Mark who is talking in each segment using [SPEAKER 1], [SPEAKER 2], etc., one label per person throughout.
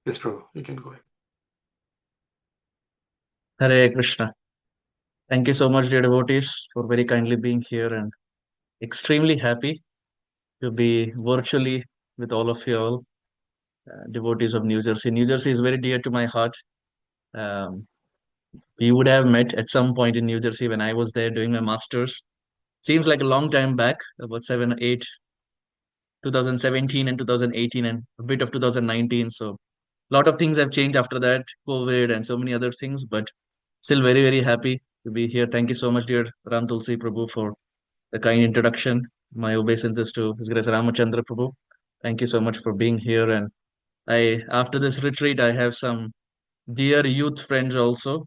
[SPEAKER 1] Yes, Prabhu, you can go ahead.
[SPEAKER 2] Hare Krishna. Thank you so much, dear devotees, for very kindly being here and extremely happy to be virtually with all of you all, devotees of New Jersey. New Jersey is very dear to my heart. Um, we would have met at some point in New Jersey when I was there doing my master's. Seems like a long time back, about 2017 and 2018 and a bit of 2019. So a lot of things have changed after that, COVID and so many other things, but still very, very happy to be here. Thank you so much, dear Ram Tulsi Prabhu, for the kind introduction. My obeisances to His Grace Ramachandra Prabhu. Thank you so much for being here. And after this retreat, I have some dear youth friends also.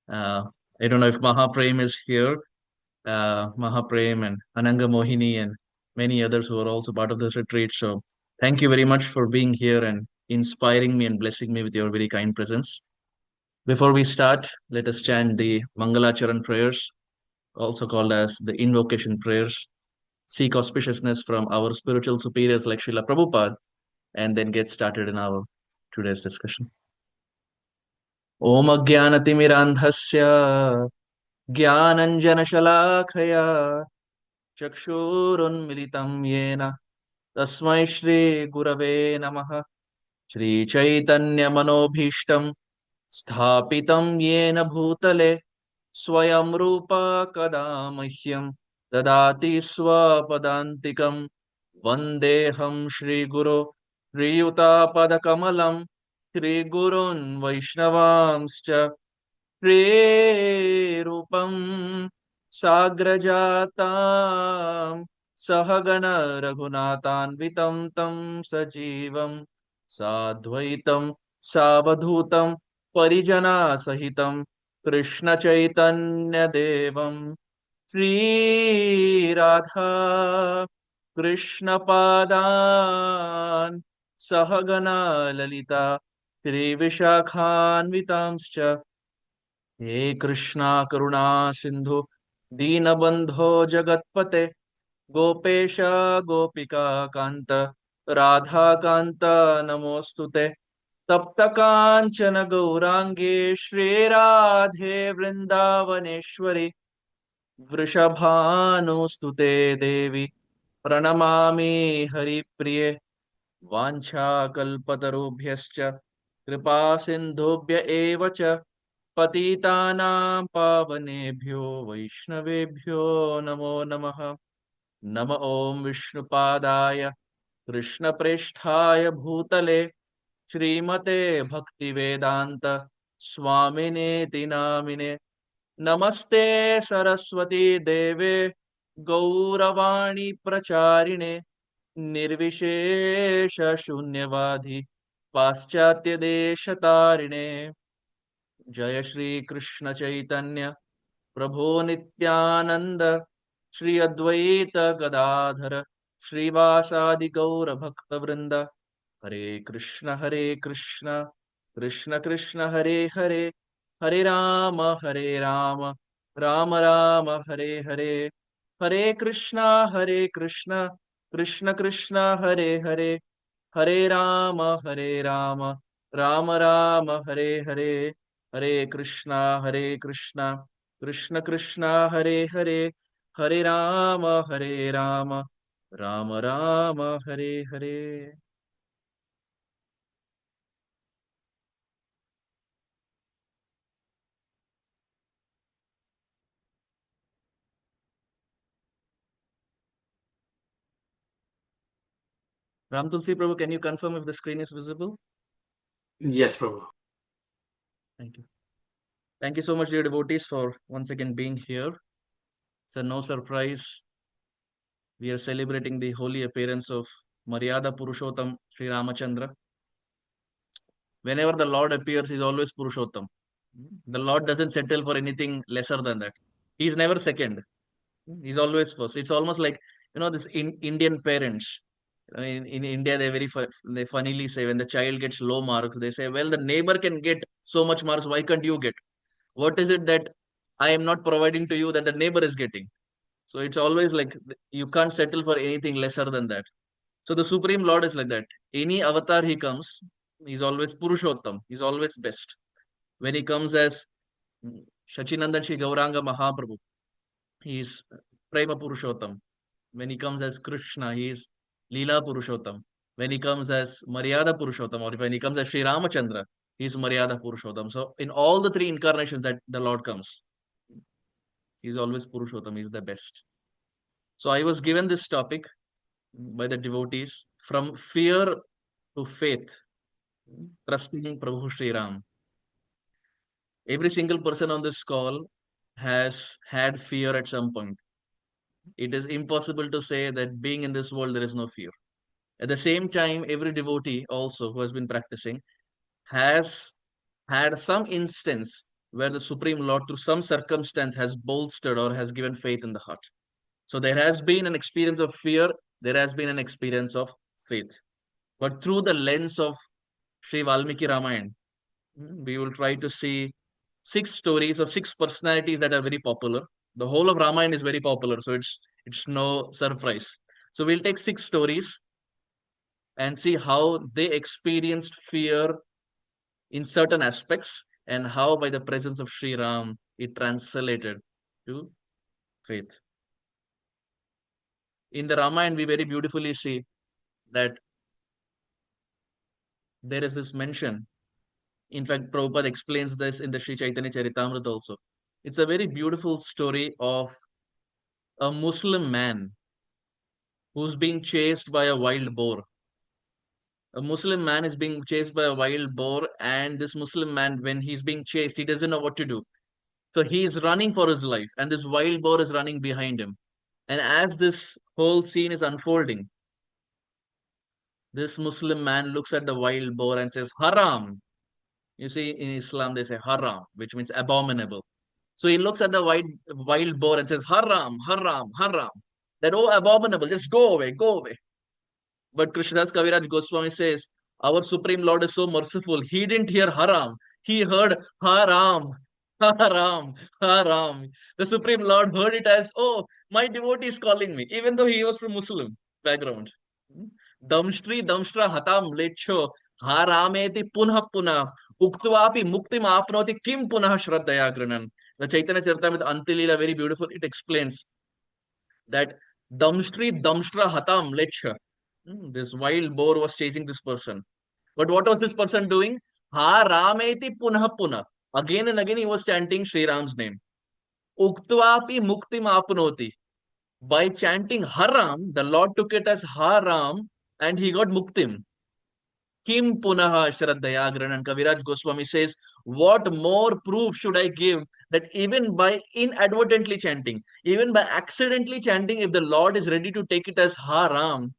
[SPEAKER 2] Uh, I don't know if Mahaprem is here, Mahaprem and Ananga Mohini and many others who are also part of this retreat. So thank you very much for being here and inspiring me and blessing me with your very kind presence. Before we start, let us chant the Mangalacharan prayers, also called as the invocation prayers. Seek auspiciousness from our spiritual superiors like Srila Prabhupada, and then get started in our today's discussion. Om Ajnanatimirandhasya Jnananjanashalakaya Chakshurunmilitam Yena Tasmai Shri Gurave Namaha Shri Chaitanya Manobhishtam Sthapitam Yena Bhutale Swayam Rupa Kadamahyam Dadati Swapadantikam Vandeham Shri Guru Priyutapadakamalaṁ Shri Gurun Vaishnavamscha Prerupam Sagrajatam Sahagana Raghunathanvitam Tam Sajivam Sadvaitam Savadhutam Parijana Sahitam Krishna Chaitanya Devam Shri Radha Krishna Padan Sahagana Lalita Shri Vishakhanvitamscha He Krishna Karuna Sindhu Deenabandho Jagatpate Gopesha Gopika Kanta Radha Kanta Namostute Tapta Kanchana Gaurange Shri Radhe Vrindavaneshwari Vrishabhanustute Devi Pranamami Haripriye Vanchakalpatarubhyascha Kripa Sindhubhya eva cha Patitanam Pavanebhyo Vaishnavebhyo Namo Namaha Nama Om Vishnupadaya Krishna Presthaya Bhutale Srimate Bhaktivedanta Swamine Tinamine Namaste Saraswati Deve Gauravani Pracharine निर्विशेष शून्यवादी पाश्चात्य देश तारिणे जय श्री कृष्ण चैतन्य प्रभो नित्यानंद श्री अद्वैत गदाधर श्रीवासादि गौर भक्त वृंद हरे कृष्ण कृष्ण कृष्ण हरे हरे हरे राम राम राम हरे हरे हरे कृष्ण कृष्ण कृष्ण हरे राम राम राम हरे हरे कृष्ण कृष्ण कृष्ण हरे राम राम राम हरे Ram Tulsi Prabhu, can you confirm if the screen is visible?
[SPEAKER 1] Yes, Prabhu.
[SPEAKER 2] Thank you. Thank you so much, dear devotees, for once again being here. It's a no surprise. We are celebrating the holy appearance of Maryada Purushottam Sri Ramachandra. Whenever the Lord appears, he's always Purushottam. The Lord doesn't settle for anything lesser than that. He's never second. He's always first. It's almost like this Indian parents. In India, they funnily say when the child gets low marks, they say, "Well, the neighbor can get so much marks. Why can't you get? What is it that I am not providing to you that the neighbor is getting?" So it's always like you can't settle for anything lesser than that. So the Supreme Lord is like that. Any avatar he comes, He's always Purushottam. He's always best. When he comes as Shachinandan Shri Gauranga Mahaprabhu, he is Prema Purushottam. When he comes as Krishna, he is Leela Purushottam. When he comes as Maryada Purushottam, or when he comes as Sri Ramachandra, he is Maryada Purushottam. So in all the three incarnations that the Lord comes, he's always Purushottam. He's the best. So I was given this topic by the devotees, from fear to faith, trusting Prabhu Sri Ram. Every single person on this call has had fear at some point. It is impossible to say that being in this world there is no fear. At the same time, every devotee also who has been practicing has had some instance where the Supreme Lord, through some circumstance, has bolstered or has given faith in the heart. So there has been an experience of fear, there has been an experience of faith. But through the lens of Sri Valmiki Ramayana, we will try to see 6 stories of 6 personalities that are very popular. The whole of Ramayana is very popular, so it's no surprise. So we'll take 6 stories and see how they experienced fear in certain aspects and how by the presence of Sri Ram it translated to faith. In the Ramayana, we very beautifully see that there is this mention. In fact, Prabhupada explains this in the Sri Chaitanya Charitamrita also. It's a very beautiful story of a Muslim man who's being chased by a wild boar. A Muslim man is being chased by a wild boar, and this Muslim man, when he's being chased, he doesn't know what to do. So he's running for his life, and this wild boar is running behind him. And as this whole scene is unfolding, this Muslim man looks at the wild boar and says, Haram. You see, in Islam, they say haram, which means abominable. So he looks at the wild boar and says, Haram, haram, haram. That, oh, abominable, just go away, go away. But Krishnadas Kaviraj Goswami says, our Supreme Lord is so merciful. He didn't hear haram. He heard haram, haram, haram. The Supreme Lord heard it as, oh, my devotee is calling me, even though he was from Muslim background. Damstri damstra hatam lecho harameti punha punha uktvapi muktim apnoti kim punah shraddhaya granan. The Chaitanya Charitamrita Antilila, very beautiful. It explains that damstri damstra hatam lecho. This wild boar was chasing this person. But what was this person doing? Ha Rameti Punha Punha. Again and again he was chanting Sri Ram's name. Uktvapi Muktim Apnoti. By chanting Haram, the Lord took it as Haram and he got Muktim. Kim Punaha Shraddhayagranan. And Kaviraj Goswami says, what more proof should I give that even by inadvertently chanting, even by accidentally chanting, if the Lord is ready to take it as Haram,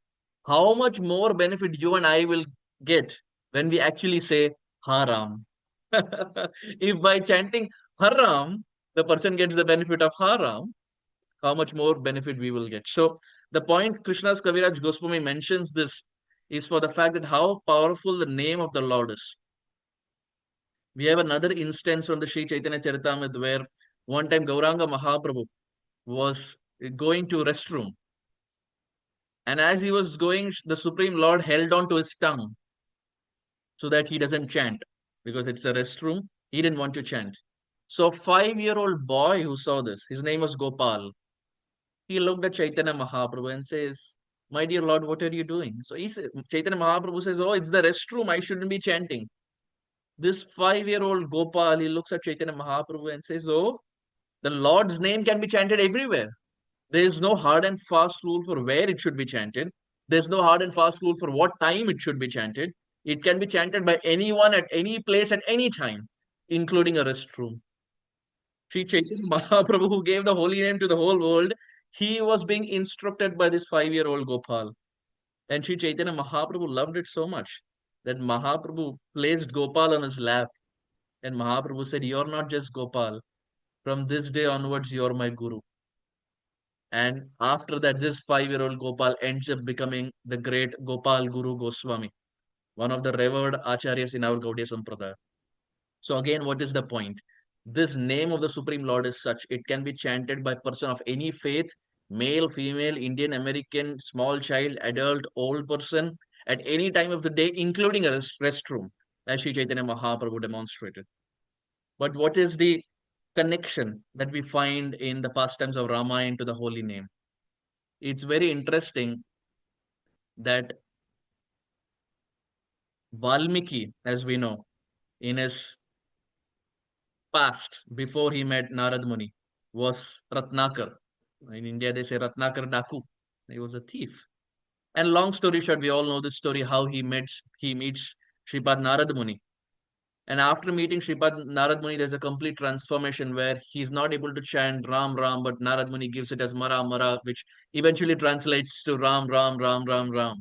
[SPEAKER 2] how much more benefit you and I will get when we actually say Haram. If by chanting Haram, the person gets the benefit of Haram, how much more benefit we will get. So the point Krishnadas Kaviraj Goswami mentions this is for the fact that how powerful the name of the Lord is. We have another instance from the Sri Chaitanya Charitamrita where one time Gauranga Mahaprabhu was going to restroom. And as he was going, the Supreme Lord held on to his tongue so that he doesn't chant because it's a restroom. He didn't want to chant. So a 5-year-old boy who saw this, his name was Gopal. He looked at Chaitanya Mahaprabhu and says, my dear Lord, what are you doing? So Chaitanya Mahaprabhu says, oh, it's the restroom. I shouldn't be chanting. This 5-year-old Gopal, he looks at Chaitanya Mahaprabhu and says, oh, the Lord's name can be chanted everywhere. There is no hard and fast rule for where it should be chanted. There's no hard and fast rule for what time it should be chanted. It can be chanted by anyone at any place at any time, including a restroom. Sri Chaitanya Mahaprabhu, who gave the holy name to the whole world, he was being instructed by this 5-year-old Gopal. And Sri Chaitanya Mahaprabhu loved it so much that Mahaprabhu placed Gopal on his lap. And Mahaprabhu said, you're not just Gopal. From this day onwards, you're my guru. And after that, this 5-year-old Gopal ends up becoming the great Gopal Guru Goswami, one of the revered acharyas in our Gaudiya Sampradaya. So again, what is the point? This name of the Supreme Lord is such, it can be chanted by person of any faith, male, female, Indian, American, small child, adult, old person, at any time of the day, including a restroom, as Sri Chaitanya Mahaprabhu demonstrated. But what is the connection that we find in the pastimes of Ramayana to the holy name? It's very interesting that Valmiki, as we know, in his past, before he met Narad Muni, was Ratnakar. In India, they say Ratnakar Daku. He was a thief. And long story short, we all know the story how he meets Shripad Narad Muni. And after meeting Shripad Narad Muni, there's a complete transformation where he's not able to chant Ram Ram, but Narad Muni gives it as Mara Mara, which eventually translates to Ram Ram Ram Ram Ram.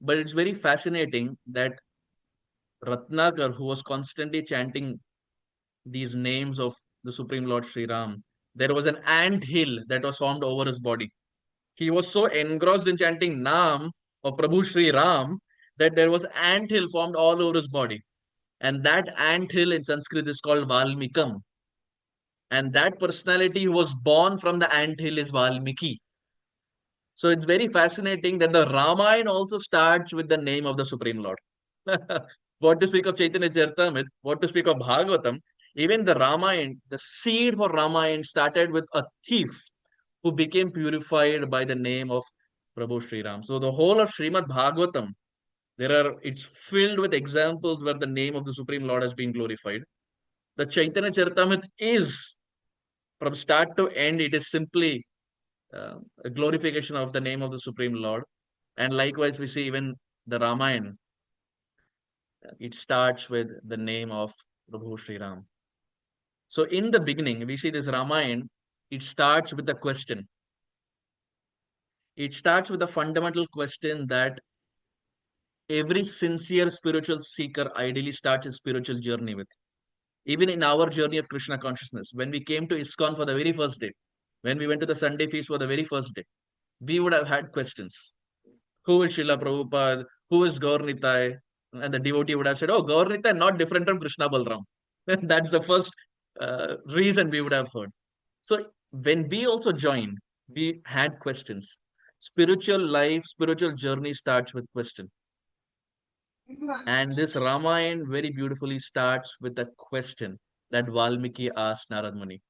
[SPEAKER 2] But it's very fascinating that Ratnakar, who was constantly chanting these names of the Supreme Lord Sri Ram, there was an ant hill that was formed over his body. He was so engrossed in chanting Nam of Prabhu Sri Ram that there was ant hill formed all over his body. And that ant hill in Sanskrit is called Valmikam. And that personality who was born from the ant hill is Valmiki. So it's very fascinating that the Ramayana also starts with the name of the Supreme Lord. What to speak of Chaitanya Charitamrita, what to speak of Bhagavatam, even the Ramayana, the seed for Ramayana started with a thief who became purified by the name of Prabhu Sri Ram. So the whole of Srimad Bhagavatam, it's filled with examples where the name of the Supreme Lord has been glorified. The Chaitanya Charitamrita is, from start to end, it is simply a glorification of the name of the Supreme Lord. And likewise, we see even the Ramayana, it starts with the name of Prabhu Sri Ram. So in the beginning, we see this Ramayana, it starts with a question. It starts with a fundamental question that every sincere spiritual seeker ideally starts his spiritual journey with. Even in our journey of Krishna consciousness, when we came to ISKCON for the very first day, when we went to the Sunday feast for the very first day, we would have had questions. Who is Srila Prabhupada? Who is Gaur Nitai? And the devotee would have said, oh, Gaur Nitai, not different from Krishna Balram. That's the first reason we would have heard. So when we also joined, we had questions. Spiritual life, spiritual journey starts with question. And this Ramayana very beautifully starts with a question that Valmiki asked Narad Muni.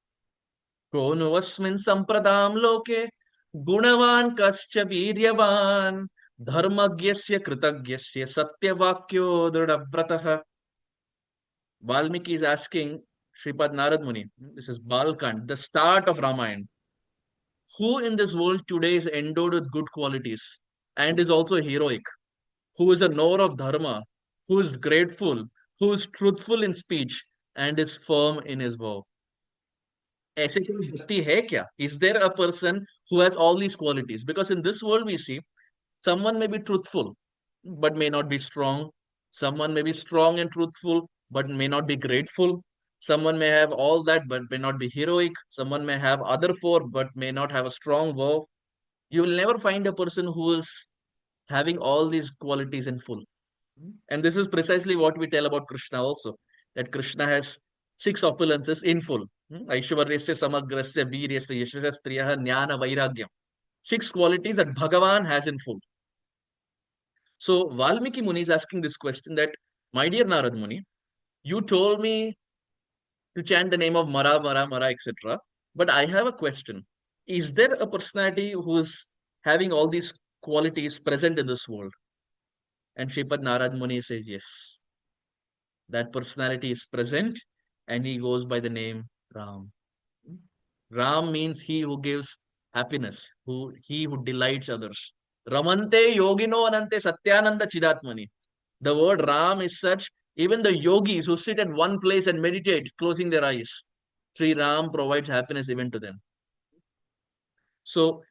[SPEAKER 2] Konuvasmin sampradam loke gunavan kascha viryavan dharmagyasya kritagyasya satyavakyo dridavratah. Valmiki is asking Shripad Narad Muni, this is Balkand, the start of Ramayana. Who in this world today is endowed with good qualities and is also heroic? Who is a knower of dharma, who is grateful, who is truthful in speech, and is firm in his vow? ऐसे कोई व्यक्ति है क्या? Is there a person who has all these qualities? Because in this world we see someone may be truthful but may not be strong. Someone may be strong and truthful but may not be grateful. Someone may have all that but may not be heroic. Someone may have other four but may not have a strong vow. You will never find a person who is having all these qualities in full. And this is precisely what we tell about Krishna also, that Krishna has six opulences in full. Aishwaryasya, Samagrasya, Viryasya, Yashasya, Striyaha, Jnana, Vairagyam. Six qualities that Bhagavan has in full. So Valmiki Muni is asking this question that, my dear Narad Muni, you told me to chant the name of Mara, Mara, Mara, etc. But I have a question. Is there a personality who is having all these qualities present in this world? And Shripad Narad Muni says yes. That personality is present and he goes by the name Ram. Ram means he who gives happiness, he who delights others. Ramante yogino anante satyananda chidatmani. The word Ram is such, even the yogis who sit at one place and meditate, closing their eyes, Sri Ram provides happiness even to them. So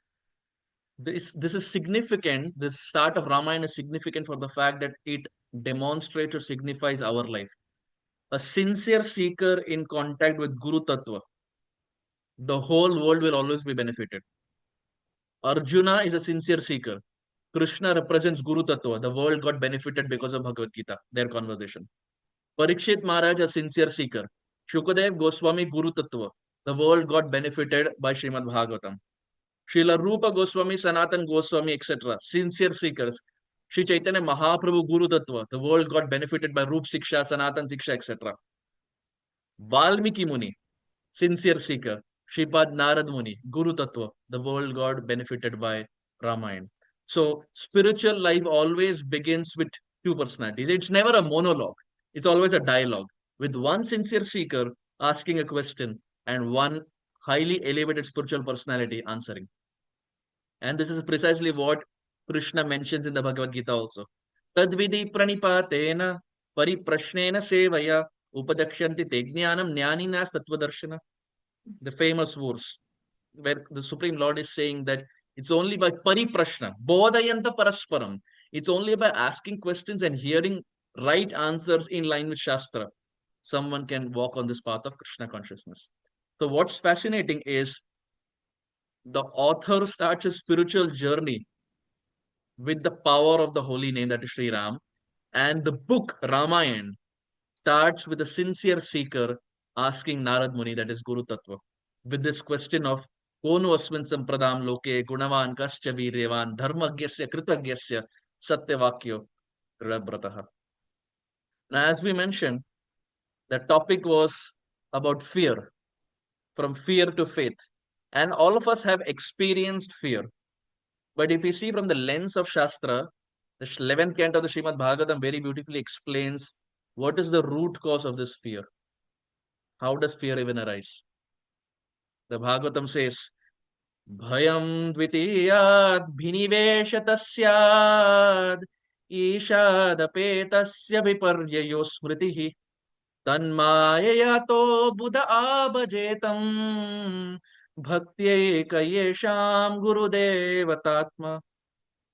[SPEAKER 2] this is significant. This start of Ramayana is significant for the fact that it demonstrates or signifies our life. A sincere seeker in contact with Guru Tattva, the whole world will always be benefited. Arjuna is a sincere seeker. Krishna represents Guru Tattva. The world got benefited because of Bhagavad Gita, their conversation. Parikshit Maharaj, a sincere seeker. Shukadev Goswami, Guru Tattva. The world got benefited by Srimad Bhagavatam. Srila Rupa Goswami, Sanatan Goswami, etc. Sincere seekers. Sri Chaitanya Mahaprabhu Guru Tattva, the world got benefited by Rup Siksha, Sanatan Siksha, etc. Valmiki Muni, sincere seeker. Shripad Narad Muni, Guru Tattva, the world got benefited by Ramayana. So spiritual life always begins with two personalities. It's never a monologue. It's always a dialogue with one sincere seeker asking a question and one highly elevated spiritual personality answering. And this is precisely what Krishna mentions in the Bhagavad Gita also. Tadvidi pranipatena pariprashnena sevaya upadakshanti te jnanam jnaninas tattvadarshana. The famous verse where the Supreme Lord is saying that it's only by pariprashna, bodhayanta parasparam. It's only by asking questions and hearing right answers in line with Shastra. Someone can walk on this path of Krishna consciousness. So what's fascinating is the author starts a spiritual journey with the power of the holy name, that is Sri Ram, and the book Ramayana starts with a sincere seeker asking Narad Muni, that is Guru Tattva, with this question of Konu asmin sampradam loke gunavan kascha viryavan dharmagyasya kritagyasya satyavakyo rabrataha. Now, as we mentioned, the topic was about fear, from fear to faith. And all of us have experienced fear. But if we see from the lens of Shastra, the 11th canto of the Srimad Bhagavatam very beautifully explains what is the root cause of this fear. How does fear even arise? The Bhagavatam says, Bhayam dvitiyad bhiniveshatasyad ishadapetasya viparyayo smritihi tanmayayato buddha abhajetam bhaktiyekayesham gurudevatatma.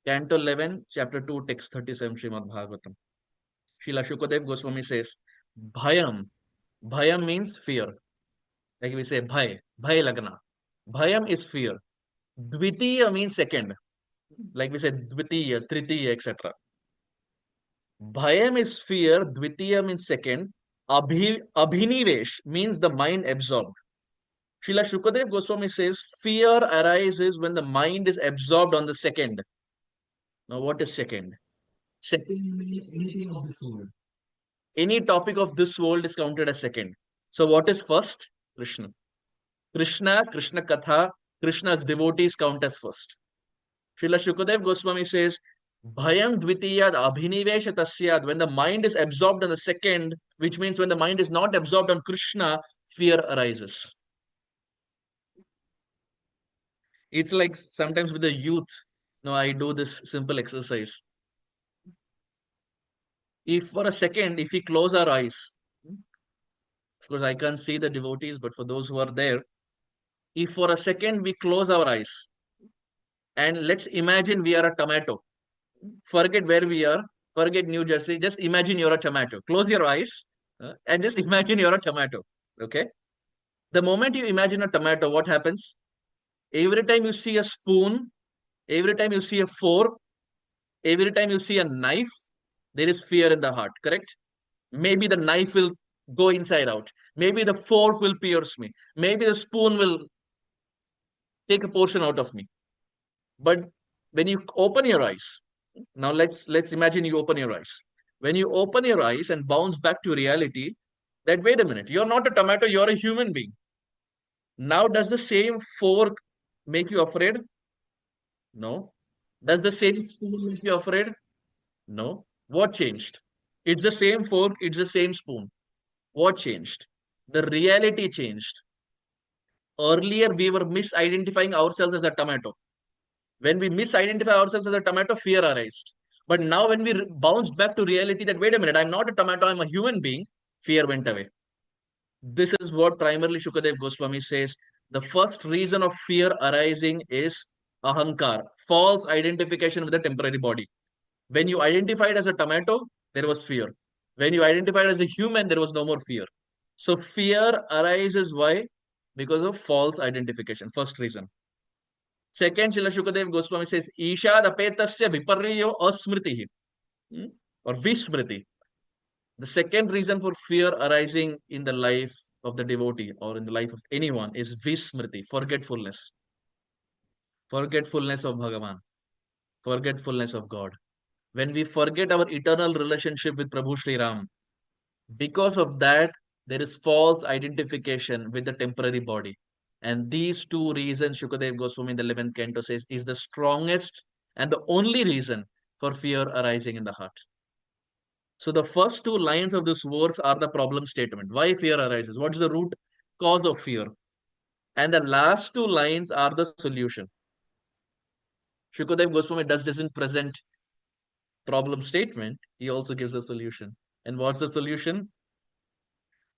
[SPEAKER 2] Canto 11, chapter 2, text 37, Srimad Bhagavatam. Srila Shukadev Goswami says, Bhayam. Bhayam means fear. Like we say, Bhay. Bhay lagna. Bhayam is fear. Dvitiya means second. Like we say, Dvitiya, Tritiya, etc. Bhayam is fear. Dvitiya means second. Abhinivesh means the mind absorbed. Srila Shukadev Goswami says, fear arises when the mind is absorbed on the second. Now, what is second? Second means anything of this world. Any topic of this world is counted as second. So what is first? Krishna. Krishna Katha, Krishna's devotees count as first. Srila Shukadev Goswami says, Bhayam dvitiyad abhinivesha tasyad, when the mind is absorbed on the second, which means when the mind is not absorbed on Krishna, fear arises. It's like sometimes with the youth, I do this simple exercise. If for a second, if we close our eyes, of course, I can't see the devotees, but for those who are there, if for a second we close our eyes and let's imagine we are a tomato, forget where we are, forget New Jersey, just imagine you're a tomato. Close your eyes and just imagine you're a tomato. Okay. The moment you imagine a tomato, what happens? Every time you see a spoon, every time you see a fork, every time you see a knife, there is fear in the heart, correct? Maybe the knife will go inside out. Maybe the fork will pierce me. Maybe the spoon will take a portion out of me. But when you open your eyes, now let's imagine you open your eyes. When you open your eyes and bounce back to reality, that wait a minute, you're not a tomato, you're a human being. Now, does the same fork make you afraid? No. Does the same spoon make you afraid? No. What changed? It's the same fork, it's the same spoon. What changed? The reality changed. Earlier, we were misidentifying ourselves as a tomato. When we misidentify ourselves as a tomato, fear arises. But now when we bounced back to reality that, wait a minute, I'm not a tomato, I'm a human being, fear went away. This is what primarily Shukadev Goswami says. The first reason of fear arising is ahankar, false identification with a temporary body. When you identified as a tomato, there was fear. When you identified as a human, there was no more fear. So fear arises why? Because of false identification. First reason. Second, Srila Shukadev Goswami says, Ishad apetasya viparyo asmritihi, or vismriti. The second reason for fear arising in the life of the devotee or in the life of anyone is vismriti, forgetfulness. Forgetfulness of Bhagavan, forgetfulness of God. when we forget our eternal relationship with Prabhu Sri Ram, because of that, there is false identification with the temporary body. And these two reasons, Shukadev Goswami in the 11th canto says, is the strongest and the only reason for fear arising in the heart. So the first two lines of this verse are the problem statement. Why fear arises? What is the root cause of fear? And the last two lines are the solution. Shukadev Goswami doesn't present problem statement. He also gives a solution. And what's the solution?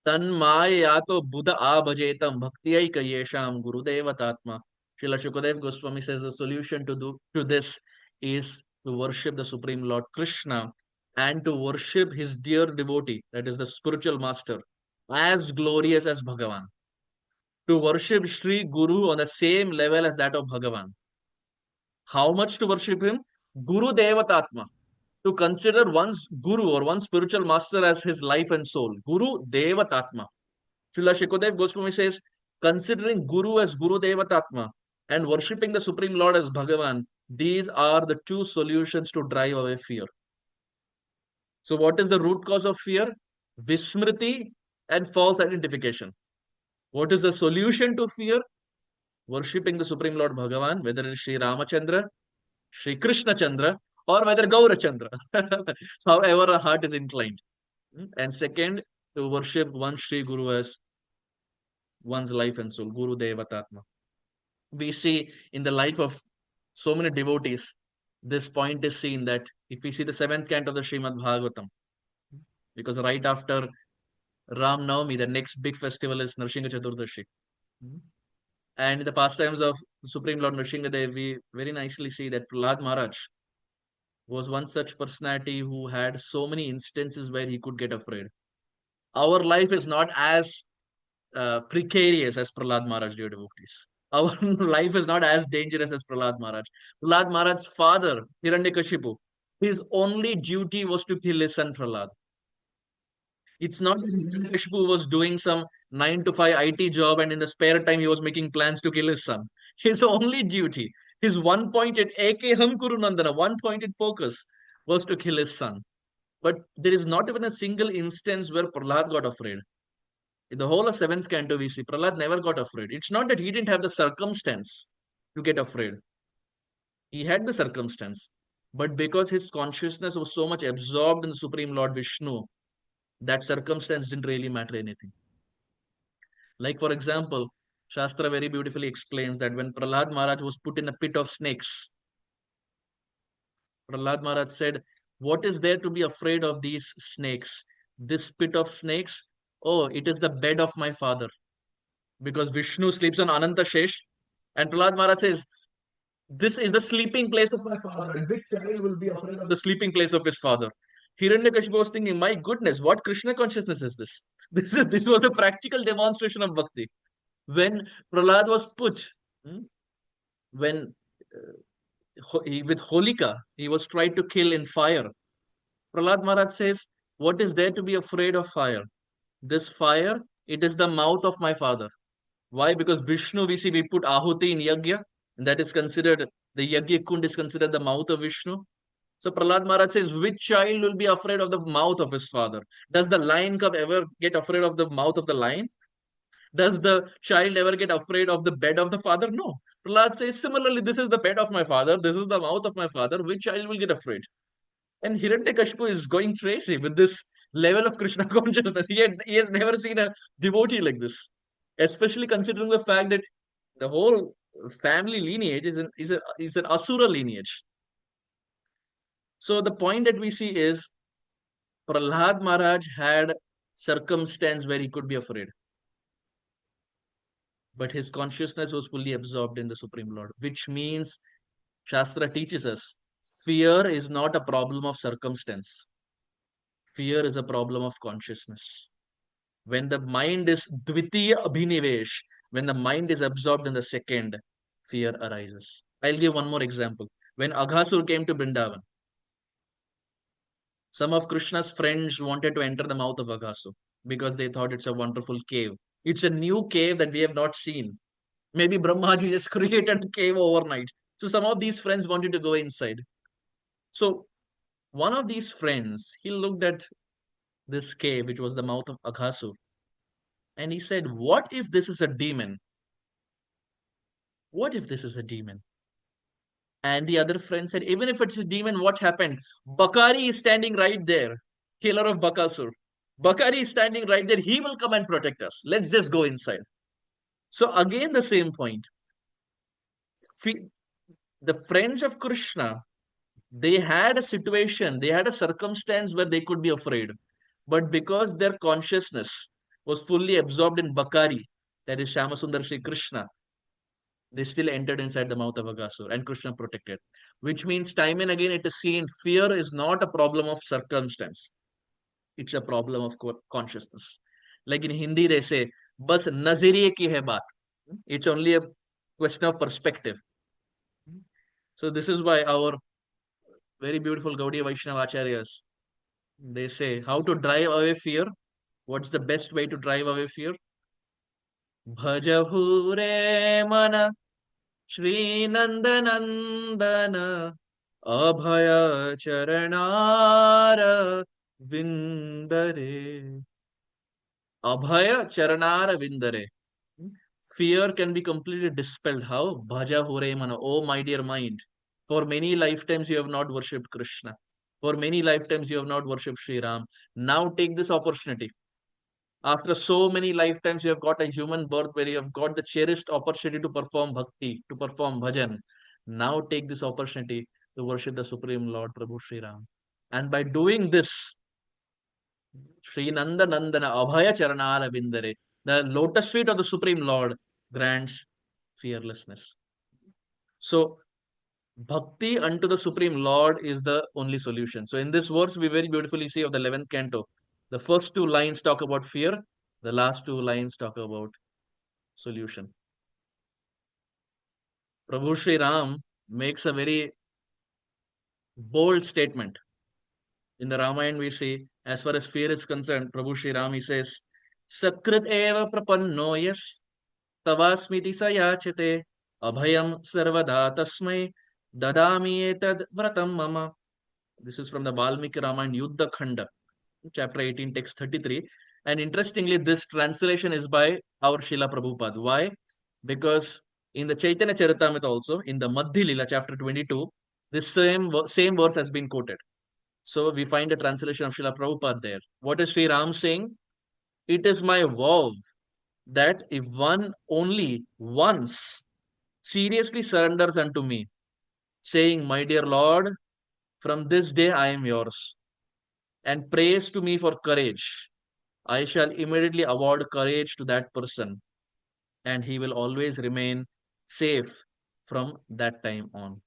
[SPEAKER 2] Tanmayato Buddha abhajetam bhaktiyai yesham gurudevatatma. Srila Shukadev Goswami says the solution to this is to worship the Supreme Lord Krishna and to worship his dear devotee, that is the spiritual master, as glorious as Bhagavan. To worship Sri Guru on the same level as that of Bhagavan. How much to worship him? Guru Devatatma. To consider one's Guru or one's spiritual master as his life and soul. Guru Devatatma. Srila Shukadev Goswami says, considering Guru as Guru Devatatma and worshipping the Supreme Lord as Bhagavan, these are the two solutions to drive away fear. So what is the root cause of fear? Vismriti and false identification. What is the solution to fear? Worshipping the Supreme Lord Bhagavan, whether it is Sri Ramachandra, Sri Krishna Chandra, or whether Gaura Chandra, however a heart is inclined. And second, to worship one Sri Guru as one's life and soul, Guru Devatatma. We see in the life of so many devotees, this point is seen that if we see the 7th canto of the Srimad Bhagavatam, because right after Ram Navami, the next big festival is Narsingha Chaturdashi. And in the pastimes of Supreme Lord Nrsimhadev, we very nicely see that Prahlad Maharaj was one such personality who had so many instances where he could get afraid. Our life is not as precarious as Prahlad Maharaj, dear devotees. Our life is not as dangerous as Prahlad Maharaj. Prahlad Maharaj's father, Hiranyakashipu, his only duty was to kill his son Prahlad. It's not that Hiranyakashipu was doing some 9 to 5 IT job and in the spare time he was making plans to kill his son. His only duty, his one-pointed Ekeham Kuru Nandana, one-pointed focus was to kill his son. But there is not even a single instance where Prahlad got afraid. In the whole of 7th canto, we see Prahlad never got afraid. It's not that he didn't have the circumstance to get afraid. He had the circumstance. But because his consciousness was so much absorbed in the Supreme Lord Vishnu, that circumstance didn't really matter anything. Like, for example, Shastra very beautifully explains that when Prahlad Maharaj was put in a pit of snakes, Prahlad Maharaj said, what is there to be afraid of these snakes? This pit of snakes? Oh, it is the bed of my father. Because Vishnu sleeps on Ananta Shesh. And Prahlad Maharaj says, this is the sleeping place of my father. And which child will be afraid of the sleeping place of his father? Hiranyakashipu was thinking, my goodness, what Krishna consciousness is this? This was a practical demonstration of bhakti. When Prahlad was put, when with Holika, he was tried to kill in fire. Prahlad Maharaj says, what is there to be afraid of fire? This fire, it is the mouth of my father. Why? Because Vishnu, we put Ahuti in Yagya, and that is considered, the Yagya Kund is considered the mouth of Vishnu. So Prahlad Maharaj says, which child will be afraid of the mouth of his father? Does the lion cub ever get afraid of the mouth of the lion? Does the child ever get afraid of the bed of the father? No. Prahlad says, similarly, this is the bed of my father, this is the mouth of my father, which child will get afraid? And Hiranyakashipu is going crazy with this level of Krishna consciousness. He has never seen a devotee like this, especially considering the fact that the whole family lineage is an Asura lineage. So the point that we see is Prahlad Maharaj had circumstance where he could be afraid. But his consciousness was fully absorbed in the Supreme Lord, which means Shastra teaches us fear is not a problem of circumstance. Fear is a problem of consciousness. When the mind is dvitiya abhinivesh, when the mind is absorbed in the second, fear arises. I'll give one more example. When Aghasur came to Vrindavan, some of Krishna's friends wanted to enter the mouth of Aghasur because they thought it's a wonderful cave. It's a new cave that we have not seen. Maybe Brahmaji just created a cave overnight. So some of these friends wanted to go inside. So One of these friends, he looked at this cave, which was the mouth of Aghasur, and he said, "What if this is a demon? What if this is a demon?" And the other friend said, "Even if it's a demon, what happened? Bakari is standing right there, killer of Bakasur. Bakari is standing right there. He will come and protect us. Let's just go inside." So again, the same point. The friends of Krishna, they had a situation, they had a circumstance where they could be afraid. But because their consciousness was fully absorbed in Bakari, that is Shyamasundar Shri Krishna, they still entered inside the mouth of Aghasur and Krishna protected. Which means time and again it is seen fear is not a problem of circumstance. It's a problem of consciousness. Like in Hindi they say, bas nazariye ki hai baat. It's only a question of perspective. So this is why our very beautiful Gaudiya Vaishnava Acharyas, they say how to drive away fear. What's the best way to drive away fear? Bhajahu re mana Shri Nandanandana Abhaya Charanara Vindare. Abhaya Charanara Vindare. Fear can be completely dispelled. How? Bhaja Hore Mana. Oh, my dear mind. For many lifetimes you have not worshipped Krishna. For many lifetimes you have not worshipped Sri Ram. Now take this opportunity. After so many lifetimes, you have got a human birth where you have got the cherished opportunity to perform bhakti, to perform bhajan. Now take this opportunity to worship the Supreme Lord, Prabhu Sri Ram. And by doing this, Sri Nanda Nandana Abhaya Charanara Vindare, the lotus feet of the Supreme Lord grants fearlessness. So, bhakti unto the Supreme Lord is the only solution. So, in this verse, we very beautifully see of the 11th canto. The first two lines talk about fear, the last two lines talk about solution. Prabhu Sri Ram makes a very bold statement. In the Ramayana, we see, as far as fear is concerned, Prabhu Sri Ram, he says, Sakrit eva prapanno yas tavasmiti sayachate abhayam sarvada tasmai dadami etad vratam mama. This is from the Valmiki Ramayana Yuddha Khanda, chapter 18, text 33. And interestingly, this translation is by our Srila Prabhupada. Why? Because in the Chaitanya Charitamrita also, in the Madhya Lila, chapter 22, this same verse has been quoted. So we find a translation of Srila Prabhupada there. What is Sri Ram saying? It is my vow that if one only once seriously surrenders unto me, saying, My dear Lord, from this day I am yours, and prays to me for courage, I shall immediately award courage to that person, and he will always remain safe from that time on.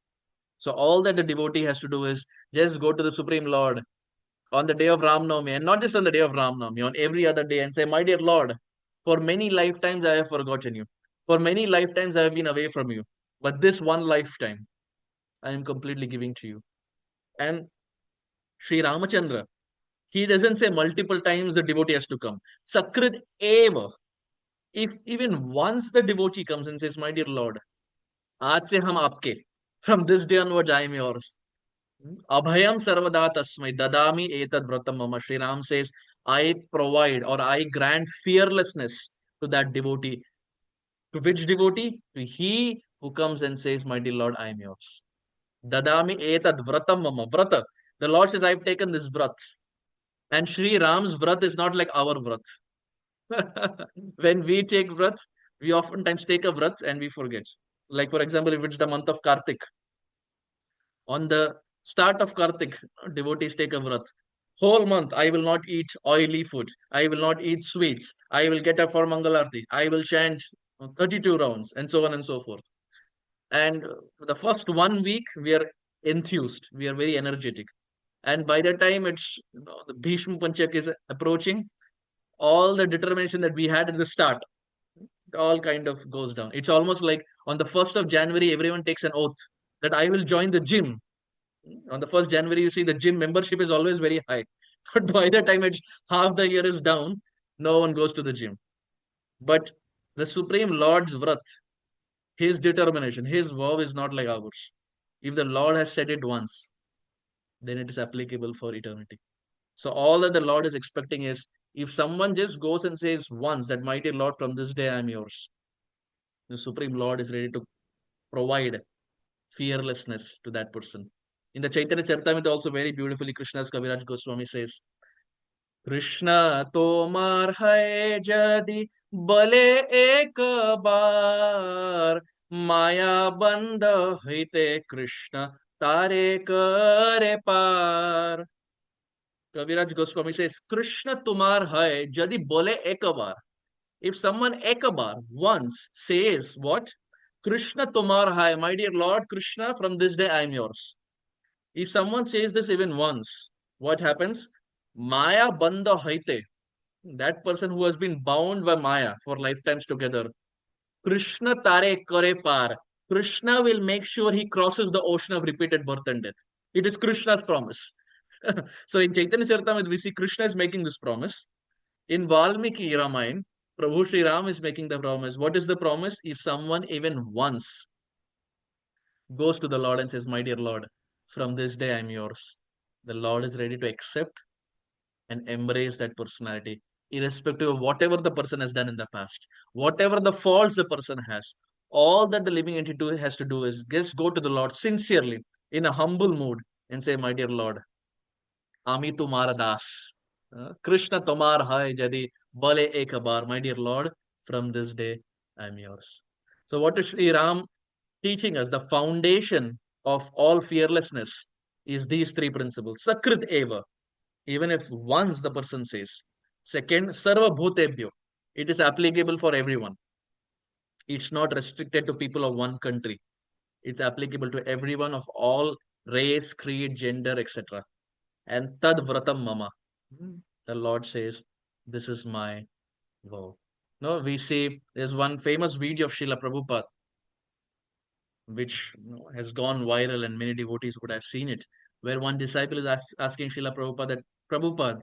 [SPEAKER 2] So, all that the devotee has to do is just go to the Supreme Lord on the day of Ram Navami, and not just on the day of Ram Navami, on every other day, and say, My dear Lord, for many lifetimes I have forgotten you. For many lifetimes I have been away from you. But this one lifetime, I am completely giving to you. And Sri Ramachandra, he doesn't say multiple times the devotee has to come. Sakrit eva. If even once the devotee comes and says, My dear Lord, aaj se hum aapke. From this day onwards, I am yours. Abhayam sarvada tasmai dadami etad vratam mama. Sri Ram says, I provide or I grant fearlessness to that devotee. To which devotee? To he who comes and says, My dear Lord, I am yours. Dadami etad vratam mama. Vrata. The Lord says, I've taken this vrat. And Sri Ram's vrat is not like our vrat. When we take vrat, we oftentimes take a vrat and we forget. Like, for example, if it's the month of Kartik, on the start of Kartik, devotees take a vrat. Whole month, I will not eat oily food. I will not eat sweets. I will get up for Mangalarti. I will chant 32 rounds, and so on and so forth. And for the first 1 week, we are enthused. We are very energetic. And by the time the Bhishma Panchak is approaching, all the determination that we had at the start, it all kind of goes down. It's almost like on the 1st of January, everyone takes an oath that I will join the gym. On the 1st January, you see the gym membership is always very high. But by the time it's half the year is down, no one goes to the gym. But the Supreme Lord's vrat, his determination, his vow is not like ours. If the Lord has said it once, then it is applicable for eternity. So all that the Lord is expecting is, if someone just goes and says once that, "My dear Lord, from this day I am yours," the Supreme Lord is ready to provide fearlessness to that person. In the Chaitanya Charitamrita also very beautifully, Krishna's Kaviraj Goswami says, "Krishna tomar hai jadi bale ek bar, maya band hoite Krishna tare kare par." Kaviraj Goswami says, "Krishna tumar hai jadi bole ek bar." If someone ekabar once says what? "Krishna tumar hai, my dear Lord Krishna, from this day I am yours." If someone says this even once, what happens? Maya banda haite. That person who has been bound by Maya for lifetimes together. Krishna tare kare par. Krishna will make sure he crosses the ocean of repeated birth and death. It is Krishna's promise. So in Chaitanya Charitamrita, we see Krishna is making this promise. In Valmiki Ramayana, Prabhu Sri Ram is making the promise. What is the promise? If someone even once goes to the Lord and says, "My dear Lord, from this day I am yours," the Lord is ready to accept and embrace that personality, irrespective of whatever the person has done in the past, whatever the faults the person has. All that the living entity has to do is just go to the Lord sincerely, in a humble mood, and say, "My dear Lord, Ami tumara das. Krishna tomar hai jadi bale ek bar. My dear Lord, from this day I am yours." So what is Sri Ram teaching us? The foundation of all fearlessness is these three principles. Sakrit eva, even if once the person says. Second, sarva bhutebhyo. It is applicable for everyone. It's not restricted to people of one country. It's applicable to everyone of all race, creed, gender, etc. And tad vratam mama. The Lord says, "This is my vow." No, we see there's one famous video of Srila Prabhupada, which has gone viral and many devotees would have seen it, where one disciple is asking Srila Prabhupada that, "Prabhupada,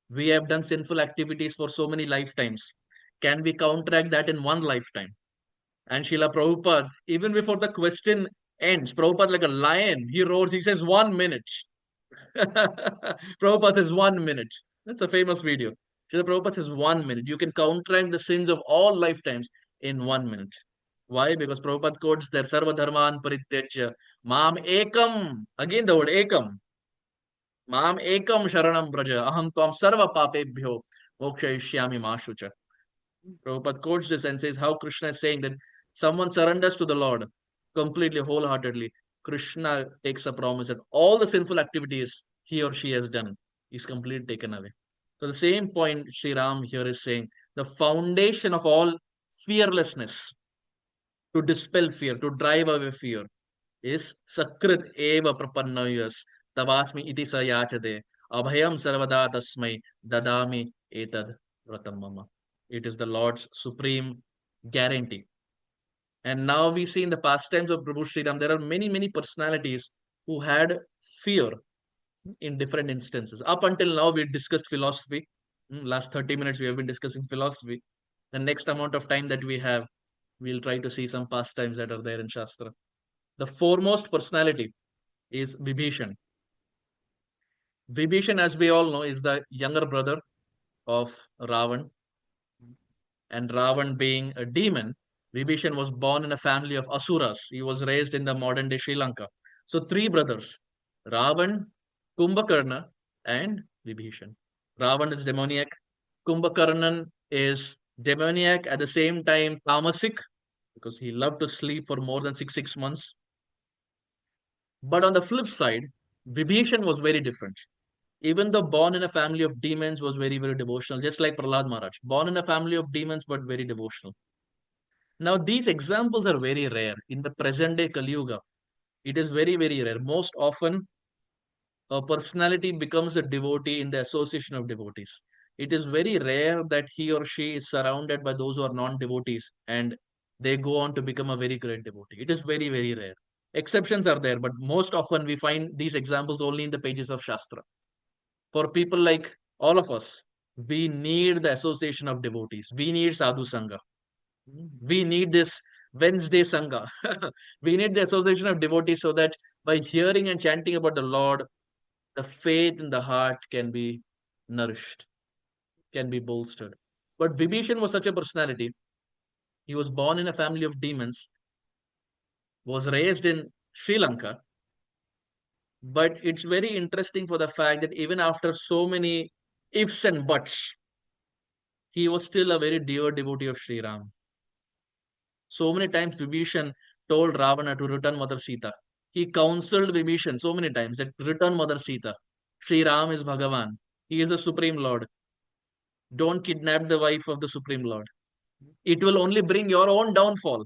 [SPEAKER 2] we have done sinful activities for so many lifetimes. Can we counteract that in one lifetime?" And Srila Prabhupada, even before the question ends, Prabhupada, like a lion, he roars, he says, "1 minute." Prabhupada says 1 minute. That's a famous video. Srila Prabhupada says 1 minute. You can counteract the sins of all lifetimes in 1 minute. Why? Because Prabhupada quotes there, "Sarva dharman parityajya mam ekam." Again the word ekam. "Mam ekam sharanam braja aham tvam sarva papebhyo mokshayishyami ma shucha." Prabhupada quotes this and says how Krishna is saying that someone surrenders to the Lord completely, wholeheartedly. Krishna takes a promise that all the sinful activities he or she has done is completely taken away. So the same point Sri Ram here is saying, the foundation of all fearlessness, to dispel fear, to drive away fear, is Sakrit eva prapannayas tavasmi iti sa yachade abhayam sarvada tasmai dadami etad vratam mama. It is the Lord's supreme guarantee. And now we see in the pastimes of Prabhu Sri Ram, there are many, many personalities who had fear in different instances. Up until now, we discussed philosophy. Last 30 minutes, we have been discussing philosophy. The next amount of time that we have, we'll try to see some pastimes that are there in Shastra. The foremost personality is Vibhishan. Vibhishan, as we all know, is the younger brother of Ravan. And Ravan being a demon, Vibhishan was born in a family of Asuras. He was raised in the modern day Sri Lanka. So three brothers, Ravan, Kumbhakarna, and Vibhishan. Ravan is demoniac. Kumbhakarnan is demoniac, at the same time tamasic, because he loved to sleep for more than six months. But on the flip side, Vibhishan was very different. Even though born in a family of demons, was very, very devotional, just like Prahlad Maharaj. Born in a family of demons, but very devotional. Now, these examples are very rare. In the present day Kali Yuga, it is very, very rare. Most often, a personality becomes a devotee in the association of devotees. It is very rare that he or she is surrounded by those who are non-devotees and they go on to become a very great devotee. It is very, very rare. Exceptions are there, but most often we find these examples only in the pages of Shastra. For people like all of us, we need the association of devotees. We need Sadhu Sangha. We need this Wednesday Sangha. We need the association of devotees so that by hearing and chanting about the Lord, the faith in the heart can be nourished, can be bolstered. But Vibhishan was such a personality. He was born in a family of demons, was raised in Sri Lanka. But it's very interesting for the fact that even after so many ifs and buts, he was still a very dear devotee of Sri Ram. So many times Vibhishan told Ravana to return Mother Sita. He counseled Vibhishan so many times that return Mother Sita. Sri Ram is Bhagavan. He is the Supreme Lord. Don't kidnap the wife of the Supreme Lord. It will only bring your own downfall.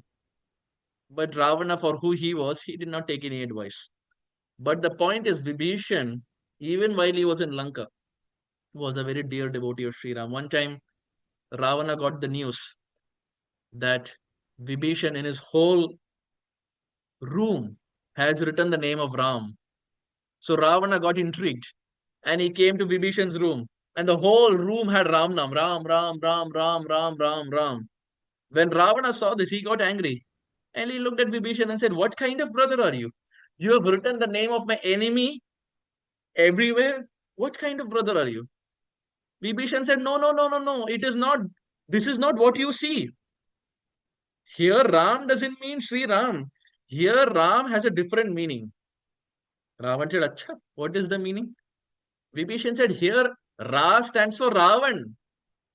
[SPEAKER 2] But Ravana, for who he was, he did not take any advice. But the point is, Vibhishan, even while he was in Lanka, was a very dear devotee of Sri Ram. One time, Ravana got the news that Vibhishan in his whole room has written the name of Ram. So Ravana got intrigued and he came to Vibhishan's room and the whole room had Ram Nam, Ram, Ram, Ram, Ram, Ram, Ram, Ram. When Ravana saw this, he got angry and he looked at Vibhishan and said, "What kind of brother are you? You have written the name of my enemy everywhere. What kind of brother are you?" Vibhishan said, "No, no, no, no, no. It is not. This is not what you see. Here, Ram doesn't mean Sri Ram. Here, Ram has a different meaning." Ravan said, "Acha, what is the meaning?" Vibhishan said, "Here, Ra stands for Ravan.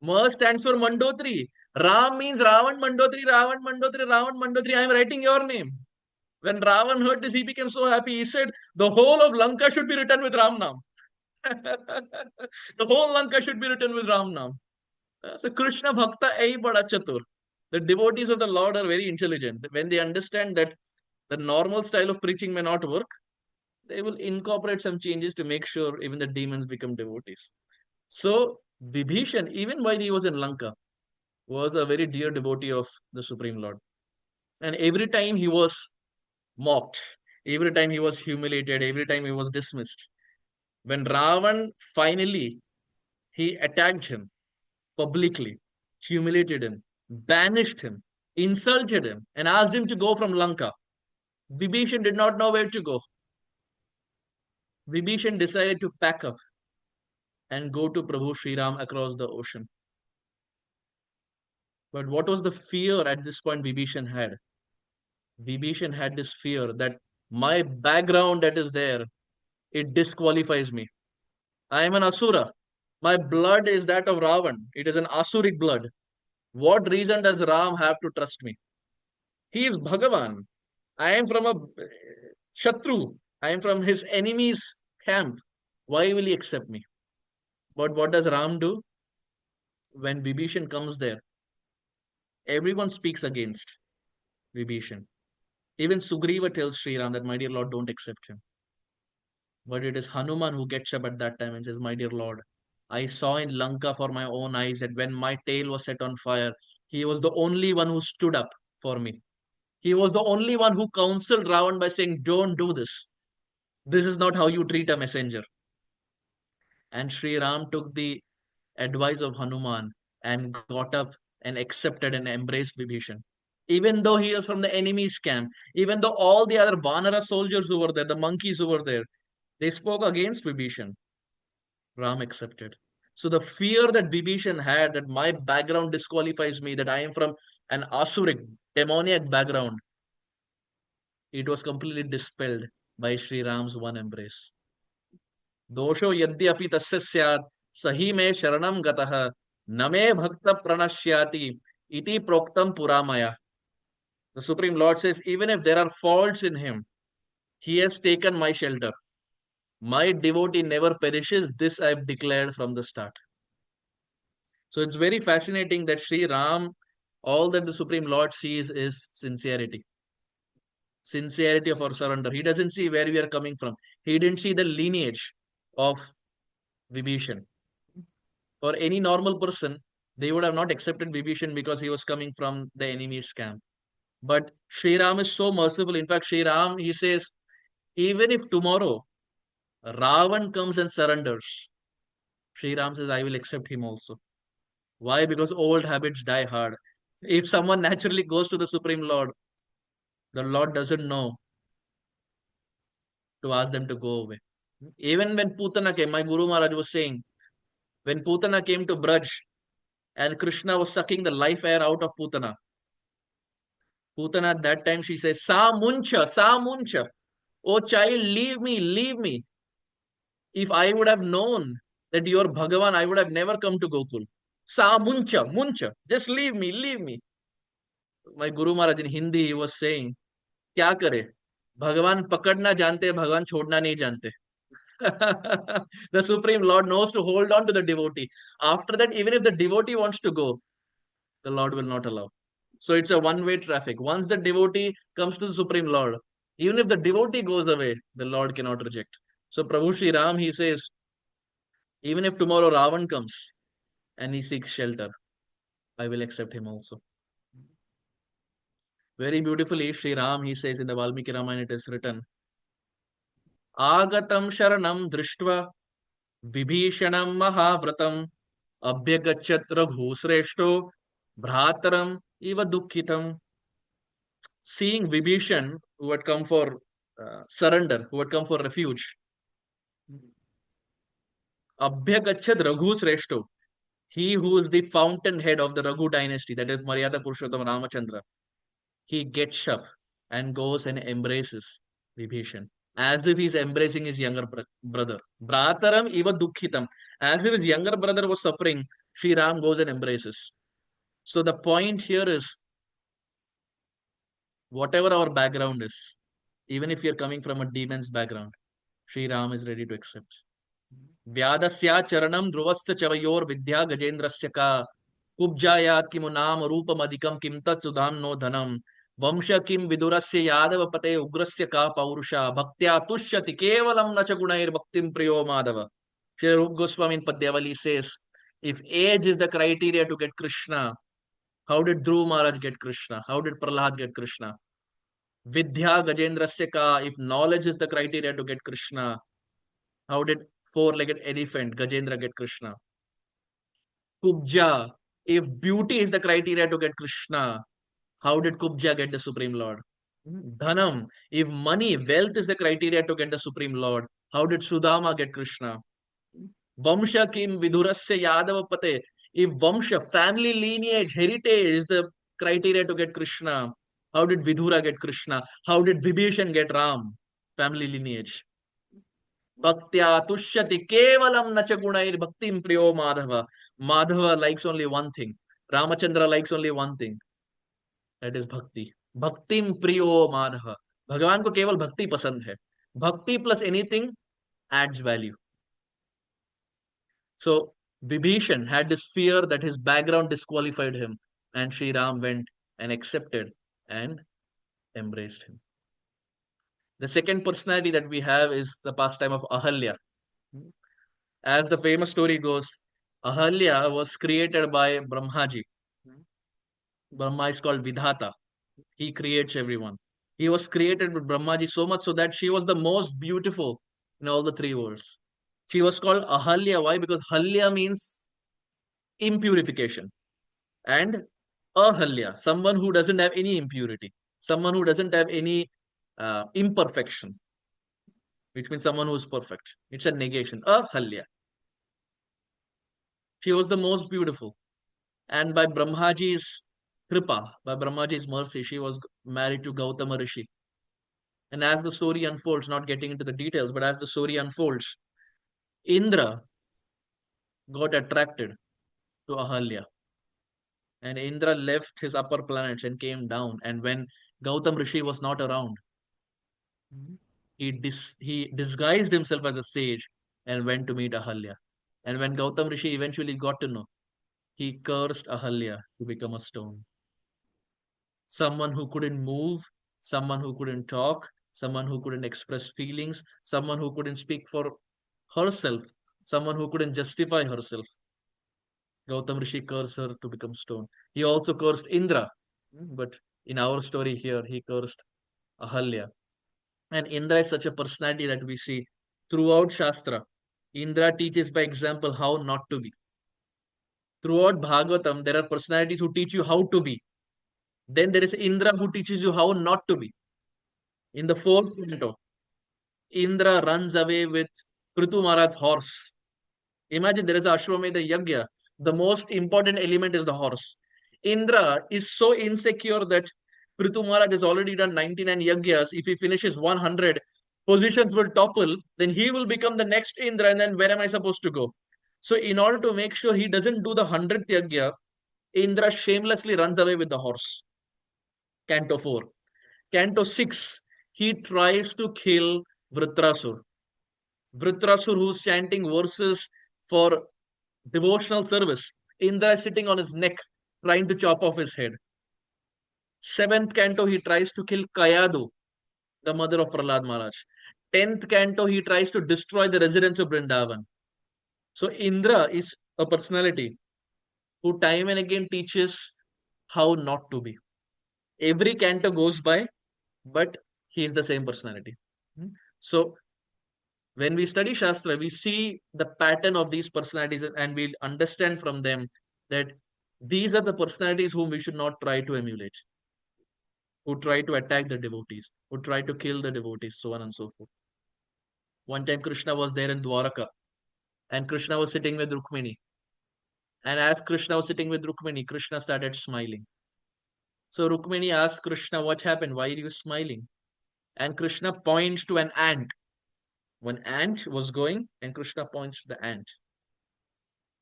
[SPEAKER 2] Ma stands for Mandotri. Ram means Ravan Mandotri, Ravan Mandotri, Ravan Mandotri. I am writing your name." When Ravan heard this, he became so happy. He said, "The whole of Lanka should be written with Ram Nam." The whole Lanka should be written with Ram Nam. So Krishna Bhakta Ei Bada Chatur. The devotees of the Lord are very intelligent. When they understand that the normal style of preaching may not work, they will incorporate some changes to make sure even the demons become devotees. So Vibhishan, even while he was in Lanka, was a very dear devotee of the Supreme Lord. And every time he was mocked, every time he was humiliated, every time he was dismissed. When Ravan finally he attacked him publicly, humiliated him, banished him, insulted him, and asked him to go from Lanka, Vibhishan did not know where to go. Vibhishan decided to pack up and go to Prabhu Sri Ram across the ocean. But what was the fear at this point Vibhishan had? Vibhishan had this fear that my background that is there, it disqualifies me. I am an Asura. My blood is that of Ravan. It is an Asuric blood. What reason does Ram have to trust me? He is Bhagavan. I am from a Shatru. I am from his enemy's camp. Why will he accept me? But what does Ram do? When Vibhishan comes there, everyone speaks against Vibhishan. Even Sugriva tells Sri Ram that, "My dear Lord, don't accept him." But it is Hanuman who gets up at that time and says, "My dear Lord, I saw in Lanka for my own eyes that when my tail was set on fire, he was the only one who stood up for me. He was the only one who counseled Ravan by saying, 'Don't do this. This is not how you treat a messenger.'" And Sri Ram took the advice of Hanuman and got up and accepted and embraced Vibhishan. Even though he was from the enemy's camp, even though all the other Vanara soldiers who were there, the monkeys who were there, they spoke against Vibhishan, Ram accepted. So the fear that Vibhishan had that my background disqualifies me, that I am from an asuric, demoniac background, it was completely dispelled by Sri Ram's one embrace. Dosho yadyapi tasya syat sahi me sharanam gatah name bhakta pranashyati iti proktam puramaya. The Supreme Lord says, even if there are faults in him, he has taken my shelter. My devotee never perishes. This I have declared from the start. So it's very fascinating that Sri Ram, all that the Supreme Lord sees is sincerity. Sincerity of our surrender. He doesn't see where we are coming from. He didn't see the lineage of Vibhishan. For any normal person, they would have not accepted Vibhishan because he was coming from the enemy's camp. But Sri Ram is so merciful. In fact, Sri Ram, he says, even if tomorrow Ravan comes and surrenders, Sri Ram says, I will accept him also. Why? Because old habits die hard. If someone naturally goes to the Supreme Lord, the Lord doesn't know to ask them to go away. Even when Putana came, my Guru Maharaj was saying, when Putana came to Braj and Krishna was sucking the life air out of Putana, Putana at that time she says, Sa muncha, Sa muncha. Oh child, leave me, leave me. If I would have known that you are Bhagavan, I would have never come to Gokul. Sa muncha, muncha. Just leave me, leave me. My Guru Maharaj in Hindi, he was saying, क्या करे भगवान पकड़ना जानते हैं भगवान छोड़ना नहीं जानते the supreme lord knows to hold on to the devotee. After that, even if the devotee wants to go, the lord will not allow. So it's a one way traffic. Once the devotee comes to the supreme lord, even if the devotee goes away, the lord cannot reject. So Prabhu Shri Ram, he says, even if tomorrow Ravan comes and he seeks shelter, I will accept him also. Very beautifully, Shri Ram, he says in the Valmiki Ramayana, it is written, Agatam Sharanam Drishtva Vibhishanam Mahavratam Abhyagachat Raghu Sreshto Bhrataram Iva Dukhitam. Seeing Vibhishan, who had come for surrender, who had come for refuge, Abhyagachat Raghu Sreshto, he who is the fountainhead of the Raghu dynasty, that is Maryada Purushottam Ramachandra, he gets up and goes and embraces Vibhishan as if he's embracing his younger brother. Brataram iva dukkhitam. As if his younger brother was suffering, Sri Ram goes and embraces. So the point here is, whatever our background is, even if you're coming from a demon's background, Sri Ram is ready to accept. Vyadasya charanam dhruvasya chavayor vidya gajendrasya ka kubjayat kimunam rupam adhikam kim tat sudham no dhanam वंश किम विदुरस्य यादव पते उग्रस्य का पौरुषा भक्त्या तुष्यति केवलम न च गुणैर भक्तिम प्रियो Madhav. Shri Rupa Goswami in Padyavali says, if age is the criteria to get Krishna, how did Dhruv Maharaj get Krishna? How did Prahlad get Krishna? Vidya Gajendrasya ka, if knowledge is the criteria to get Krishna, how did four-legged elephant Gajendra get Krishna? Kubja, if beauty is the criteria to get Krishna, how did Kubja get the Supreme Lord? Dhanam, if money, wealth is the criteria to get the Supreme Lord, how did Sudama get Krishna? Vamsha kim vidurasya Yadava pate, if Vamsha, family lineage, heritage is the criteria to get Krishna, how did Vidura get Krishna? How did Vibhishan get Ram? Family lineage. Bhaktya tushyati kevalam nacha gunair bhaktim priyo Madhava. Madhava likes only one thing. Ramachandra likes only one thing. That is bhakti. Bhaktim priyo Madhava. भगवान को केवल भक्ति पसंद है. Bhakti plus anything adds value. So Vibhishan had this fear that his background disqualified him, and Sri Ram went and accepted and embraced him. The second personality that we have is the pastime of Ahalya. As the famous story goes, Ahalya was created by Brahmaji. Brahma is called Vidhata. He creates everyone. He was created with Brahmaji so much so that she was the most beautiful in all the three worlds. She was called Ahalya. Why? Because Halya means impurification. And Ahalya, someone who doesn't have any impurity, someone who doesn't have any imperfection, which means someone who is perfect. It's a negation. Ahalya. She was the most beautiful. And by Brahmaji's kripa, by Brahmaji's mercy, she was married to Gautama Rishi. And as the story unfolds, not getting into the details, but as the story unfolds, Indra got attracted to Ahalya. And Indra left his upper planets and came down. And when Gautam Rishi was not around, he disguised himself as a sage and went to meet Ahalya. And when Gautam Rishi eventually got to know, he cursed Ahalya to become a stone. Someone who couldn't move, someone who couldn't talk, someone who couldn't express feelings, someone who couldn't speak for herself, someone who couldn't justify herself. Gautam Rishi cursed her to become stone. He also cursed Indra, but in our story here, he cursed Ahalya. And Indra is such a personality that we see throughout Shastra. Indra teaches by example how not to be. Throughout Bhagavatam, there are personalities who teach you how to be. Then there is Indra who teaches you how not to be. In the fourth canto, Indra runs away with Prithu Maharaj's horse. Imagine there is a Ashwamedha Yagya. The most important element is the horse. Indra is so insecure that Prithu Maharaj has already done 99 Yagyas. If he finishes 100, positions will topple. Then he will become the next Indra. And then where am I supposed to go? So, in order to make sure he doesn't do the 100th Yagya, Indra shamelessly runs away with the horse. Canto 4. Canto 6. He tries to kill Vritrasur. Vritrasur, who's chanting verses for devotional service. Indra is sitting on his neck, trying to chop off his head. 7th canto, he tries to kill Kayadu, the mother of Prahlad Maharaj. 10th canto, he tries to destroy the residents of Vrindavan. So Indra is a personality who time and again teaches how not to be. Every canto goes by, but he is the same personality. So when we study Shastra, we see the pattern of these personalities and we understand from them that these are the personalities whom we should not try to emulate, who try to attack the devotees, who try to kill the devotees, so on and so forth. One time Krishna was there in Dwaraka and Krishna was sitting with Rukmini. And as Krishna was sitting with Rukmini, Krishna started smiling. So Rukmini asked Krishna, what happened? Why are you smiling? And Krishna points to an ant. One ant was going and Krishna points to the ant.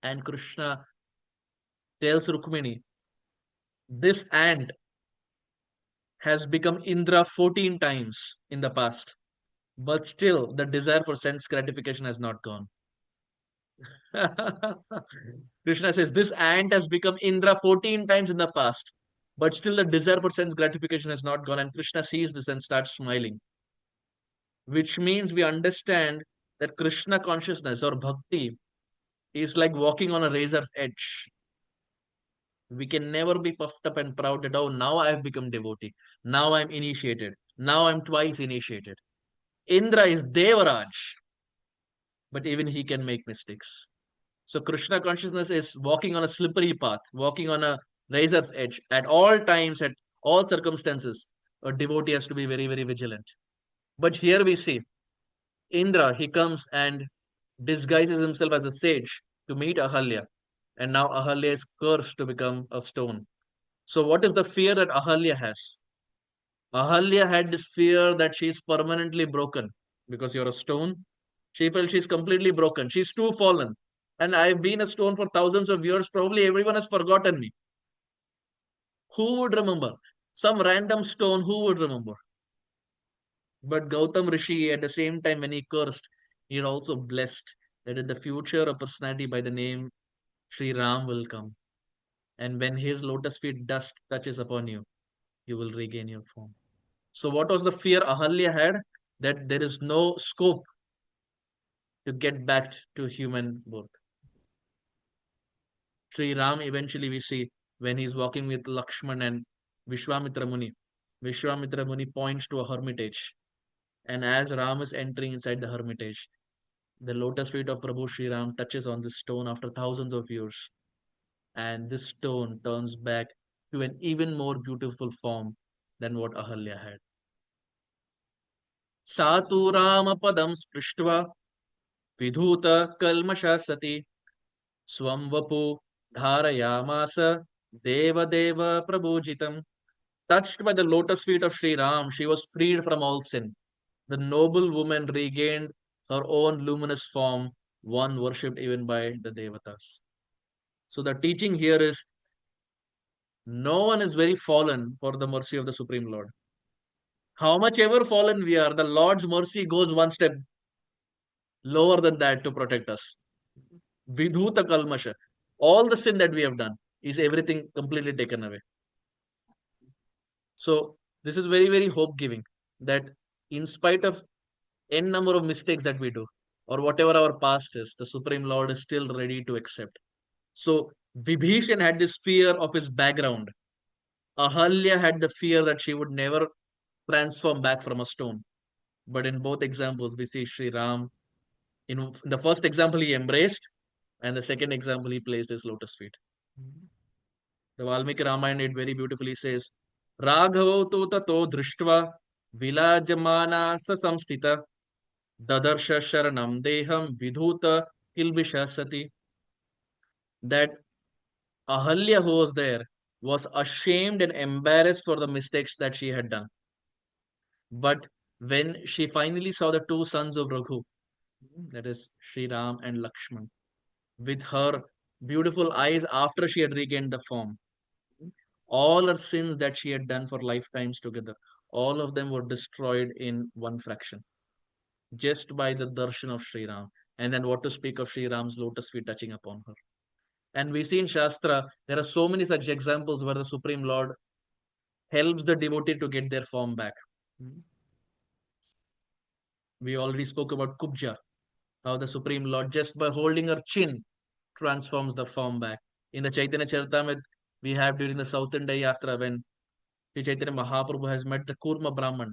[SPEAKER 2] And Krishna tells Rukmini, this ant has become Indra 14 times in the past, but still the desire for sense gratification has not gone. Krishna says, this ant has become Indra 14 times in the past, but still the desire for sense gratification has not gone. And Krishna sees this and starts smiling, which means we understand that Krishna consciousness or bhakti is like walking on a razor's edge. We can never be puffed up and proud that, oh, now I have become devotee. Now I'm initiated. Now I'm twice initiated. Indra is Devaraj, but even he can make mistakes. So Krishna consciousness is walking on a slippery path, walking on a razor's edge. At all times, at all circumstances, a devotee has to be very, very vigilant. But here we see Indra, he comes and disguises himself as a sage to meet Ahalya. And now Ahalya is cursed to become a stone. So what is the fear that Ahalya has? Ahalya had this fear that she is permanently broken because you're a stone. She felt she's completely broken. She's too fallen. And I've been a stone for thousands of years. Probably everyone has forgotten me. Who would remember? Some random stone, who would remember? But Gautam Rishi, at the same time, when he cursed, he had also blessed that in the future, a personality by the name Sri Ram will come. And when his lotus feet dust touches upon you, you will regain your form. So, what was the fear Ahalya had? That there is no scope to get back to human birth. Sri Ram eventually we see when he's walking with Lakshman and Vishwamitra Muni. Vishwamitra Muni points to a hermitage. And as Ram is entering inside the hermitage, the lotus feet of Prabhu Sri Ram touches on this stone after thousands of years. And this stone turns back to an even more beautiful form than what Ahalya had. Satu Rama Padam Sprishtva Vidhuta Kalmasha Sati Swam Vapu Dharayamasa Deva Deva Prabhujitam. Touched by the lotus feet of Sri Ram, she was freed from all sin. The noble woman regained her own luminous form, one worshipped even by the Devatas. So the teaching here is no one is very fallen for the mercy of the Supreme Lord. How much ever fallen we are, the Lord's mercy goes one step lower than that to protect us. Vidhuta kalmasha. All the sin that we have done is everything completely taken away. So this is very, very hope giving that in spite of n number of mistakes that we do or whatever our past is, the Supreme Lord is still ready to accept. So Vibhishan had this fear of his background. Ahalya had the fear that she would never transform back from a stone. But in both examples, we see Sri Ram. In the first example, he embraced, and the second example, he placed his lotus feet. The Valmiki Ramayana, it very beautifully says, Raghavo tu tato drishtva vilajamana sa samstita Dadarsha Sharanam Deham Vidhuta Kilbisha Sati. That Ahalya, who was there, was ashamed and embarrassed for the mistakes that she had done. But when she finally saw the two sons of Raghu, that is Sri Ram and Lakshman, with her beautiful eyes after she had regained the form, all her sins that she had done for lifetimes together, all of them were destroyed in one fraction, just by the darshan of Sri Ram. And then what to speak of Sri Ram's lotus feet touching upon her. And we see in Shastra, there are so many such examples where the Supreme Lord helps the devotee to get their form back. We already spoke about Kubja, how the Supreme Lord, just by holding her chin, transforms the form back. In the Chaitanya Charitamrita, we have during the South India Yatra, when Sri Chaitanya Mahaprabhu has met the Kurma Brahman.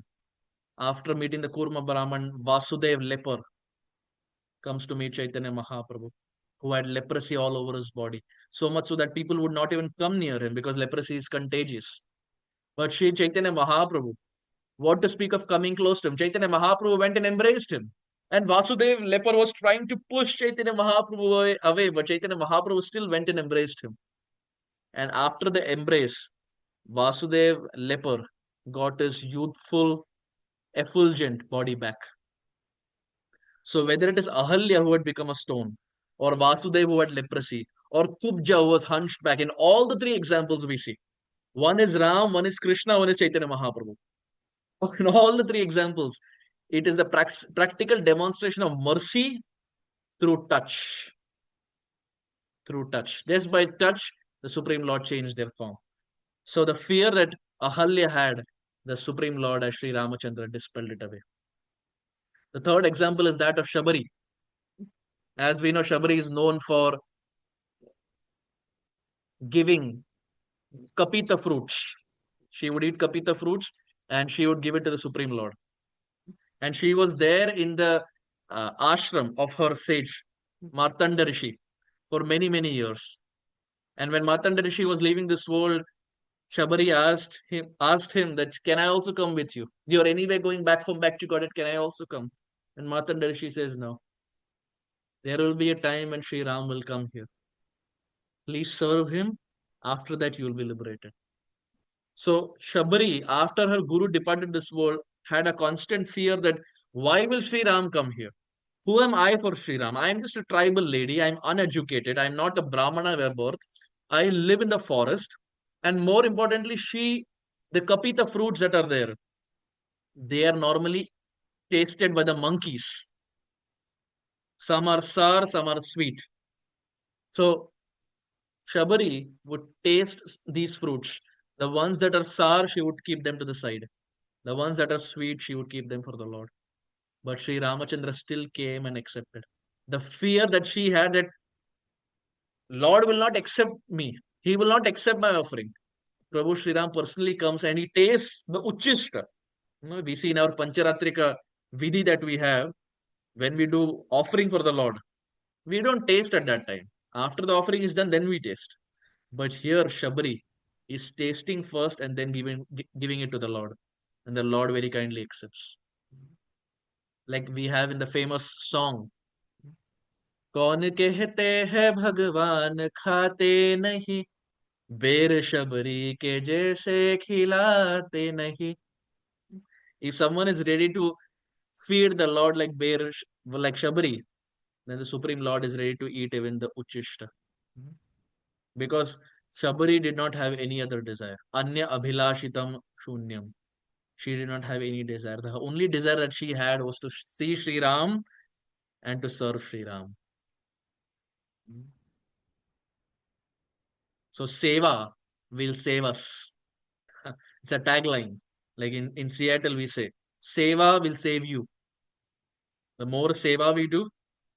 [SPEAKER 2] After meeting the Kurma Brahman, Vasudev leper comes to meet Chaitanya Mahaprabhu, who had leprosy all over his body. So much so that people would not even come near him because leprosy is contagious. But Sri Chaitanya Mahaprabhu, what to speak of coming close to him? Chaitanya Mahaprabhu went and embraced him. And Vasudev leper was trying to push Chaitanya Mahaprabhu away, but Chaitanya Mahaprabhu still went and embraced him. And after the embrace, Vasudev leper got his youthful, effulgent body back. So whether it is Ahalya who had become a stone, or Vasudev who had leprosy, or Kubja who was hunched back, in all the three examples we see, one is Ram, one is Krishna, one is Chaitanya Mahaprabhu. In all the three examples, it is the practical demonstration of mercy through touch. Through touch. Just by touch, the Supreme Lord changed their form. So the fear that Ahalya had, the Supreme Lord as Sri Ramachandra dispelled it away. The third example is that of Shabari. As we know, Shabari is known for giving kapita fruits. She would eat kapita fruits and she would give it to the Supreme Lord. And she was there in the ashram of her sage, Martanda Rishi, for many, many years. And when Martanda Rishi was leaving this world, Shabari asked him that, can I also come with you? You're anyway going back from back to Godhead, can I also come? And Martanda Rishi says, no. There will be a time when Sri Ram will come here. Please serve him. After that, you will be liberated. So Shabari, after her guru departed this world, had a constant fear that why will Sri Ram come here? Who am I for Sri Ram? I am just a tribal lady. I'm uneducated. I'm not a Brahmana by birth. I live in the forest. And more importantly, the kapita fruits that are there, they are normally tasted by the monkeys. Some are sour, some are sweet. So Shabari would taste these fruits. The ones that are sour, she would keep them to the side. The ones that are sweet, she would keep them for the Lord. But Sri Ramachandra still came and accepted. The fear that she had that Lord will not accept me. He will not accept my offering. Prabhu Sri Ram personally comes and he tastes the Uchishta. We see in our Pancharatrika Vidhi that we have, when we do offering for the Lord, we don't taste at that time. After the offering is done, then we taste. But here, Shabari is tasting first and then giving it to the Lord. And the Lord very kindly accepts. Like we have in the famous song, कौन कहते हैं भगवान खाते नहीं बेर शबरी के जैसे खिलाते नहीं. If someone is ready to feed the Lord like like Shabari, then the Supreme Lord is ready to eat even the Uchishta. Because Shabari did not have any other desire. Anya abhilashitam shunyam. She did not have any desire. The only desire that she had was to see Sri Ram and to serve Sri Ram. So Seva will save us. It's a tagline. Like in Seattle, we say, Seva will save you. The more Seva we do,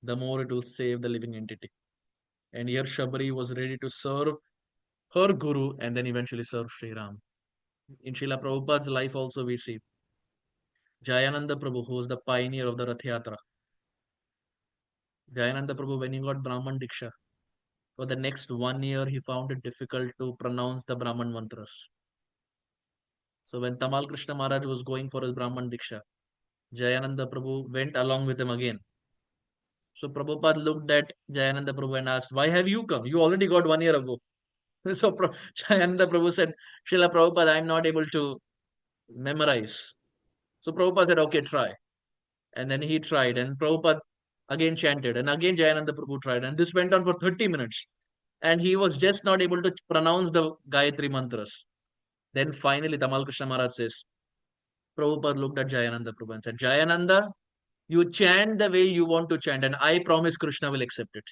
[SPEAKER 2] the more it will save the living entity. And here Shabari was ready to serve her guru and then eventually serve Sri Ram. In Srila Prabhupada's life also we see Jayananda Prabhu, who was the pioneer of the Rath Yatra. Jayananda Prabhu, when he got Brahman Diksha, for the next 1 year, he found it difficult to pronounce the Brahman mantras. So when Tamal Krishna Maharaj was going for his Brahman Diksha, Jayananda Prabhu went along with him again. So Prabhupada looked at Jayananda Prabhu and asked, "Why have you come? You already got 1 year ago." So Jayananda Prabhu said, "Srila Prabhupada, I'm not able to memorize." So Prabhupada said, "Okay, try." And then he tried, and Prabhupada again chanted, and again Jayananda Prabhu tried, and this went on for 30 minutes. And he was just not able to pronounce the Gayatri mantras. Then finally, Tamal Krishna Maharaj says, Prabhupada looked at Jayananda Prabhu and said, "Jayananda, you chant the way you want to chant, and I promise Krishna will accept it."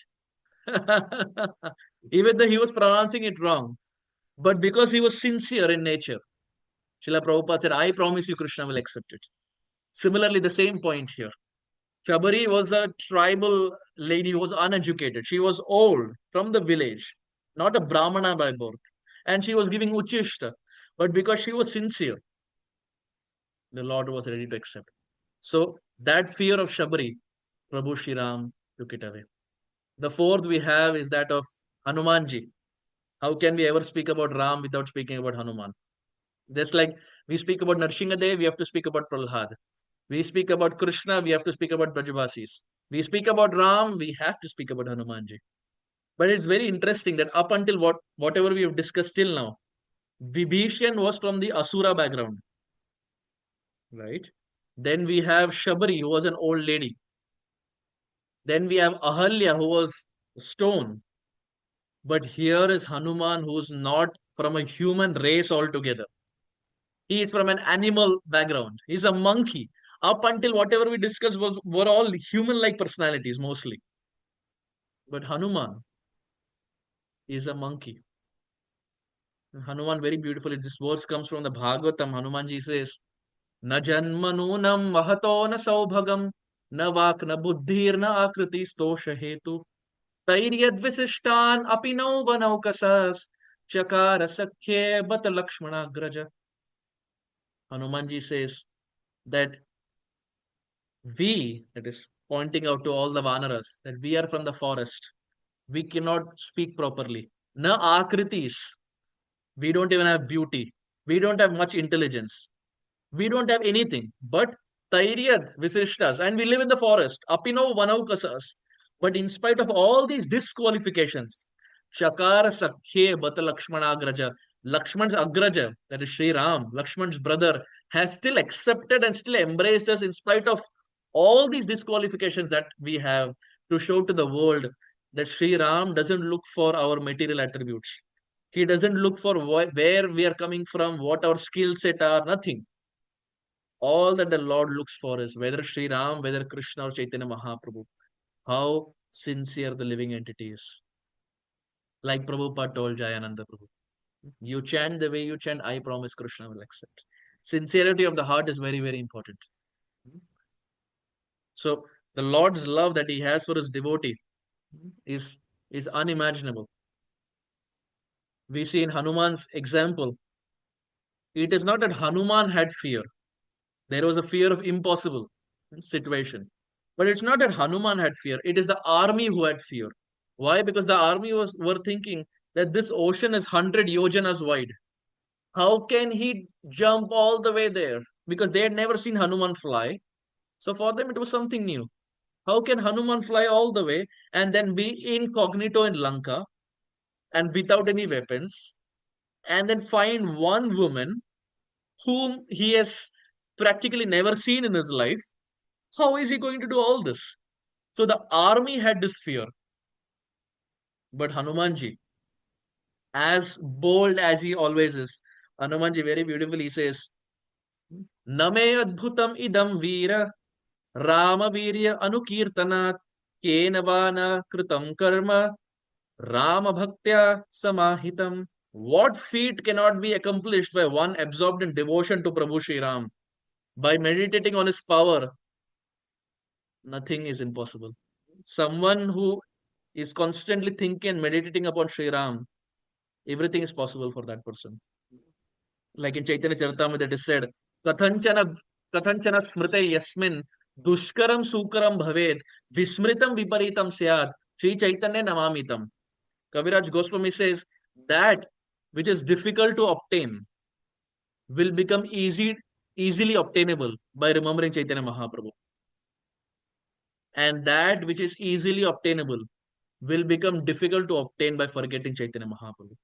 [SPEAKER 2] Even though he was pronouncing it wrong, but because he was sincere in nature, Srila Prabhupada said, "I promise you, Krishna will accept it." Similarly, the same point here. Shabari was a tribal lady who was uneducated. She was old from the village, not a Brahmana by birth. And she was giving Uchishta. But because she was sincere, the Lord was ready to accept. So that fear of Shabari, Prabhu Shri Ram took it away. The fourth we have is that of Hanumanji. How can we ever speak about Ram without speaking about Hanuman? Just like we speak about Narsinghadev, we have to speak about Prahlad. We speak about Krishna, we have to speak about Brajavasis. We speak about Ram, we have to speak about Hanumanji. But it's very interesting that up until whatever we have discussed till now, Vibhishan was from the Asura background, right? Then we have Shabari, who was an old lady. Then we have Ahalya, who was stone. But here is Hanuman, who's not from a human race altogether. He is from an animal background. He's a monkey. Up until whatever we discussed were all human-like personalities mostly. But Hanuman is a monkey. Hanuman very beautifully. This verse comes from the Bhagavatam. Hanumanji says, "Na janmanunam mahato na saubhagam na vak na buddhir na akriti stosha hetu tairyad visishtan apinau vanaukasas chakara sakhe bat lakshmana graja." Hanumanji says that we, that is pointing out to all the Vanaras, that we are from the forest. We cannot speak properly. Na akritis. We don't even have beauty. We don't have much intelligence. We don't have anything. But Tairyat Visishtas, and we live in the forest. Apino Vanaukasas. But in spite of all these disqualifications, Chakara Sakhye Bata Lakshmanagraja, Lakshman's Agraja, that is Sri Ram, Lakshman's brother, has still accepted and still embraced us in spite of all these disqualifications that we have, to show to the world that Sri Ram doesn't look for our material attributes. He doesn't look for where we are coming from, what our skill set are, nothing. All that the Lord looks for is whether Sri Ram, whether Krishna or Chaitanya Mahaprabhu, how sincere the living entity is. Like Prabhupada told Jayananda Prabhu, you chant the way you chant, I promise Krishna will accept. Sincerity of the heart is very, very important. So the Lord's love that he has for his devotee is, is unimaginable. We see in Hanuman's example, it is not that Hanuman had fear. There was a fear of impossible situation. But it's not that Hanuman had fear. It is the army who had fear. Why? Because the army were thinking that this ocean is 100 yojanas wide. How can he jump all the way there? Because they had never seen Hanuman fly. So for them, it was something new. How can Hanuman fly all the way and then be incognito in Lanka and without any weapons, and then find one woman whom he has practically never seen in his life? How is he going to do all this? So the army had this fear. But Hanumanji, as bold as he always is, Hanumanji very beautifully says, Name adbhutam idam veera Rama virya anukirtanat kenavana kritam karma Rama bhaktya samahitam. What feat cannot be accomplished by one absorbed in devotion to Prabhu Shri Ram? By meditating on his power, nothing is impossible. Someone who is constantly thinking and meditating upon Sri Ram, everything is possible for that person. Like in Chaitanya Charitamrita, it is said, Kathanchana, Kathanchana smrite yasmin dushkaram sukaram bhaved vismritam viparitam syad Sri Chaitanya namamitam. Kaviraj Goswami says that which is difficult to obtain will become easy easily obtainable by remembering Chaitanya Mahaprabhu. And that which is easily obtainable will become difficult to obtain by forgetting Chaitanya Mahaprabhu.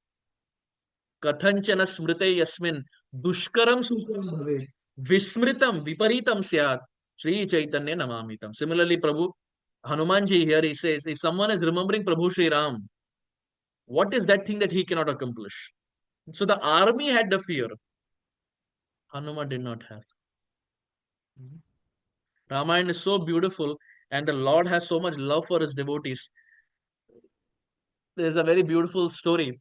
[SPEAKER 2] Kathanchana smrite yasmin dushkaram sukaram bhave vismritam viparitam syat Sri Chaitanya namamitam. Similarly, Prabhu Hanumanji here he says, if someone is remembering Prabhu Sri Ram, what is that thing that he cannot accomplish? So the army had the fear. Hanuman did not have. Ramayana is so beautiful, and the Lord has so much love for his devotees. There's a very beautiful story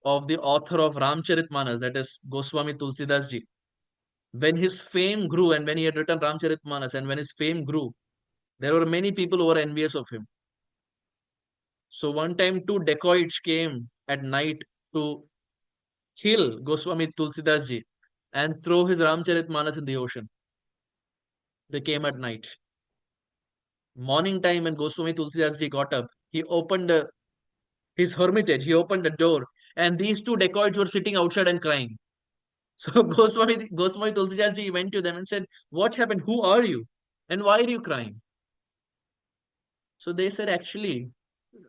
[SPEAKER 2] of the author of Ramcharitmanas, that is Goswami Tulsidas ji. When his fame grew, and when he had written Ramcharitmanas, and when his fame grew, there were many people who were envious of him. So one time, two dacoits came at night to kill Goswami Tulsidas ji and throw his Ramcharitmanas in the ocean. They came at night. Morning time, when Goswami Tulsidas ji got up, he opened his hermitage, he opened the door, and these two dacoits were sitting outside and crying. So Goswami Tulsidas ji went to them and said, "What happened? Who are you? And why are you crying?" So they said, "Actually,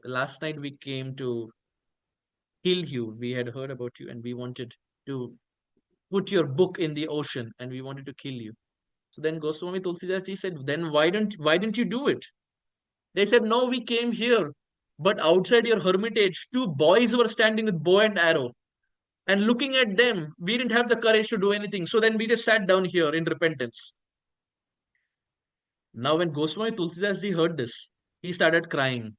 [SPEAKER 2] last night we came to kill you. We had heard about you and we wanted to put your book in the ocean and we wanted to kill you." So then Goswami Tulsidas ji said, "Then why didn't you do it?" They said, "No, we came here, but outside your hermitage, two boys were standing with bow and arrow. And looking at them, we didn't have the courage to do anything. So then we just sat down here in repentance." Now, when Goswami Tulsidas ji heard this, he started crying.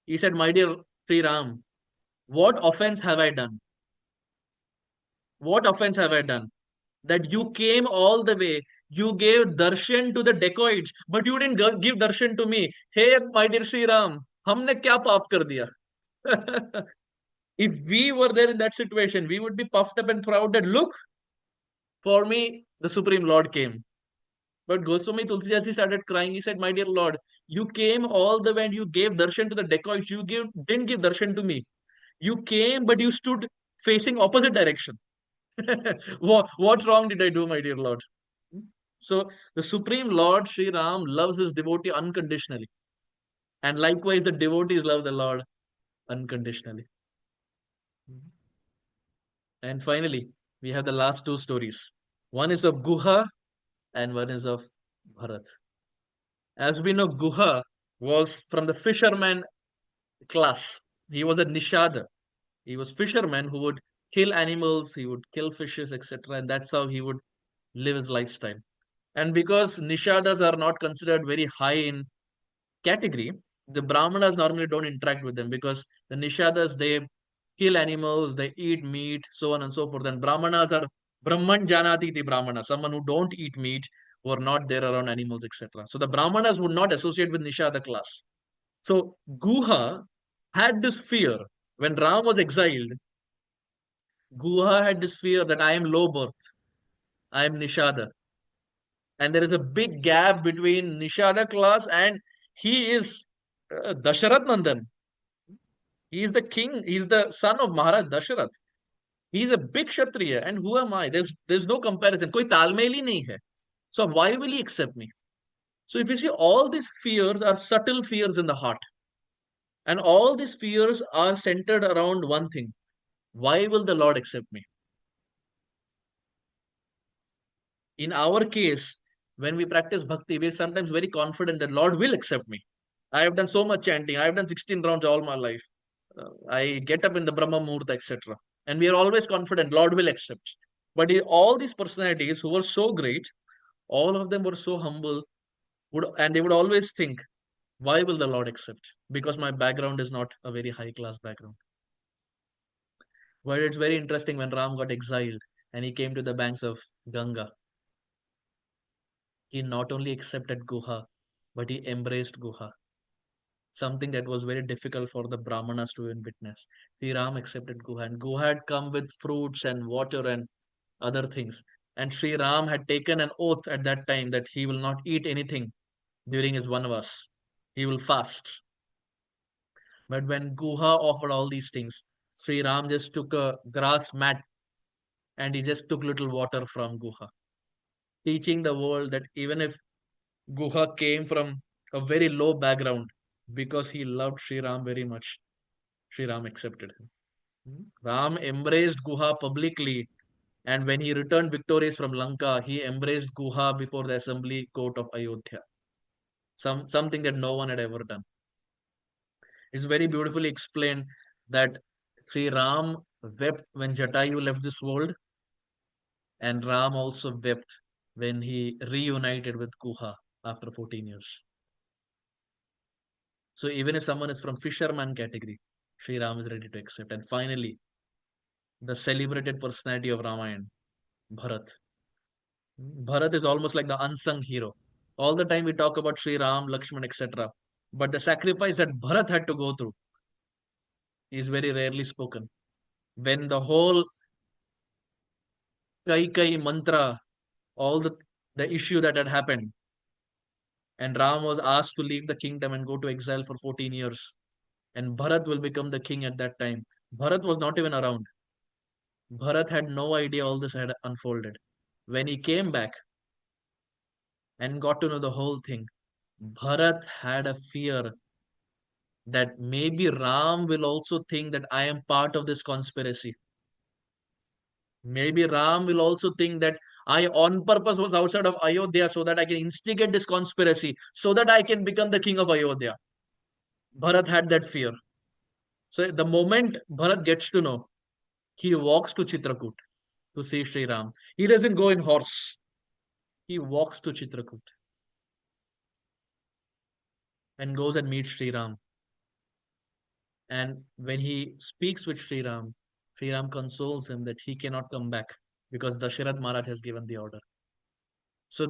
[SPEAKER 2] He said, "My dear Sri Ram, what offense have I done? What offense have I done? That you came all the way, you gave darshan to the dacoits, but you didn't give darshan to me. Hey, my dear Sri Ram, हमने क्या पाप कर दिया?" If we were there in that situation, we would be puffed up and proud that, look, for me, the Supreme Lord came. But Goswami Tulsidas started crying. He said, "My dear Lord, you came all the way and you gave darshan to the dacoits. Didn't give darshan to me. You came, but you stood facing opposite direction. What wrong did I do, my dear Lord?" So the Supreme Lord, Sri Ram, loves his devotee unconditionally. And likewise, the devotees love the Lord unconditionally. And finally, we have the last two stories. One is of Guha and one is of Bharat. As we know, Guha was from the fisherman class. He was a nishada. He was fisherman who would kill animals, he would kill fishes, etc. And that's how he would live his lifestyle. And because nishadas are not considered very high in category, the brahmanas normally don't interact with them because the nishadas they kill animals, they eat meat, so on and so forth. And brahmanas are brahman janati ti brahmana, someone who don't eat meat, who are not there around animals, etc. So the brahmanas would not associate with nishada class. So Guha had this fear when Ram was exiled. Guha had this fear that I am low birth, I am nishada, and there is a big gap between nishada class and he is Dasharath Nandan. He is the king. He is the son of Maharaj Dasharath. He is a big Kshatriya. And who am I? There's no comparison. कोई तालमेल ही नहीं है. So why will he accept me? So if you see, all these fears are subtle fears in the heart. And all these fears are centered around one thing. Why will the Lord accept me? In our case, when we practice bhakti, we're sometimes very confident that Lord will accept me. I have done so much chanting. I have done 16 rounds all my life. I get up in the Brahma Muhurta, etc. And we are always confident Lord will accept. But all these personalities who were so great, all of them were so humble, and they would always think, why will the Lord accept? Because my background is not a very high class background. But it's very interesting when Ram got exiled and he came to the banks of Ganga. He not only accepted Guha, but he embraced Guha. Something that was very difficult for the Brahmanas to even witness. Sri Ram accepted Guha, and Guha had come with fruits and water and other things. And Sri Ram had taken an oath at that time that he will not eat anything during his vanavas. He will fast. But when Guha offered all these things, Sri Ram just took a grass mat and he just took little water from Guha. teaching the world that even if Guha came from a very low background, because he loved Sri Ram very much, Sri Ram accepted him. Ram embraced Guha publicly, and when he returned victorious from Lanka, he embraced Guha before the assembly court of Ayodhya. Something that no one had ever done. It's very beautifully explained that Sri Ram wept when Jatayu left this world, and Ram also wept when he reunited with Guha after 14 years. So even if someone is from fisherman category, Sri Ram is ready to accept. And finally, the celebrated personality of Ramayana, Bharat. Bharat is almost like the unsung hero. All the time we talk about Sri Ram, Lakshman, etc. But the sacrifice that Bharat had to go through is very rarely spoken. When the whole Kai mantra, all the issue that had happened, and Ram was asked to leave the kingdom and go to exile for 14 years, and Bharat will become the king at that time. Bharat was not even around. Bharat had no idea all this had unfolded. When he came back and got to know the whole thing, Bharat had a fear that maybe Ram will also think that I am part of this conspiracy. Maybe Ram will also think that I on purpose was outside of Ayodhya so that I can instigate this conspiracy, so that I can become the king of Ayodhya. Bharat had that fear. So the moment Bharat gets to know, he walks to Chitrakoot to see Sri Ram. He doesn't go in horse. He walks to Chitrakoot and goes and meets Sri Ram. And when he speaks with Sri Ram consoles him that he cannot come back because Dasharath Maharaj has given the order. So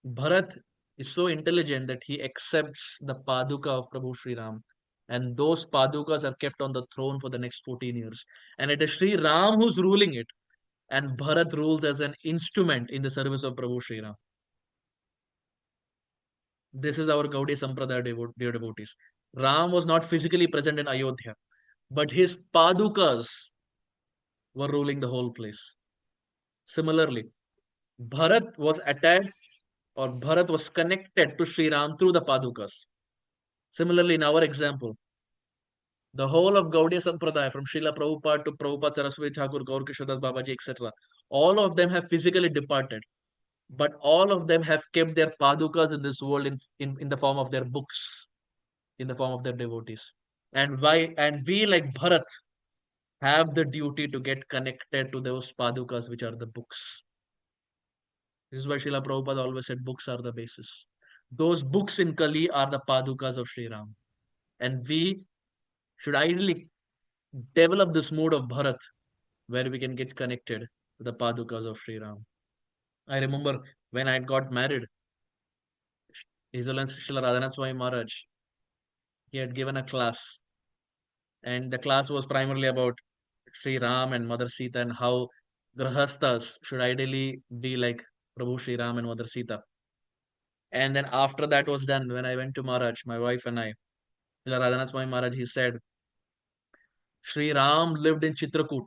[SPEAKER 2] Bharat is so intelligent that he accepts the Paduka of Prabhu Sri Ram. And those Padukas are kept on the throne for the next 14 years. And it is Sri Ram who's ruling it. And Bharat rules as an instrument in the service of Prabhu Sri Ram. This is our Gaudiya Sampradaya dear devotees. Ram was not physically present in Ayodhya, but his Padukas were ruling the whole place. Similarly, Bharat was attached or Bharat was connected to Sri Ram through the Padukas. Similarly, in our example, the whole of Gaudiya Sampradaya, from Srila Prabhupada to Prabhupada Saraswati Thakur, Gaur Kishodas Babaji, etc., all of them have physically departed, but all of them have kept their Padukas in this world in the form of their books, in the form of their devotees. And we, like Bharat, have the duty to get connected to those Padukas, which are the books. This is why Srila Prabhupada always said books are the basis. Those books in Kali are the Padukas of Sri Ram. And we should ideally develop this mood of Bharat where we can get connected to the Padukas of Sri Ram. I remember when I got married, His Holiness Srila Radhanath Swami Maharaj, he had given a class, and the class was primarily about Sri Ram and Mother Sita and how Grahasthas should ideally be like Prabhu Sri Ram and Mother Sita. And then after that was done, when I went to Maharaj, my wife and I, Srila Radhanath Swami Maharaj, he said, Sri Ram lived in Chitrakoot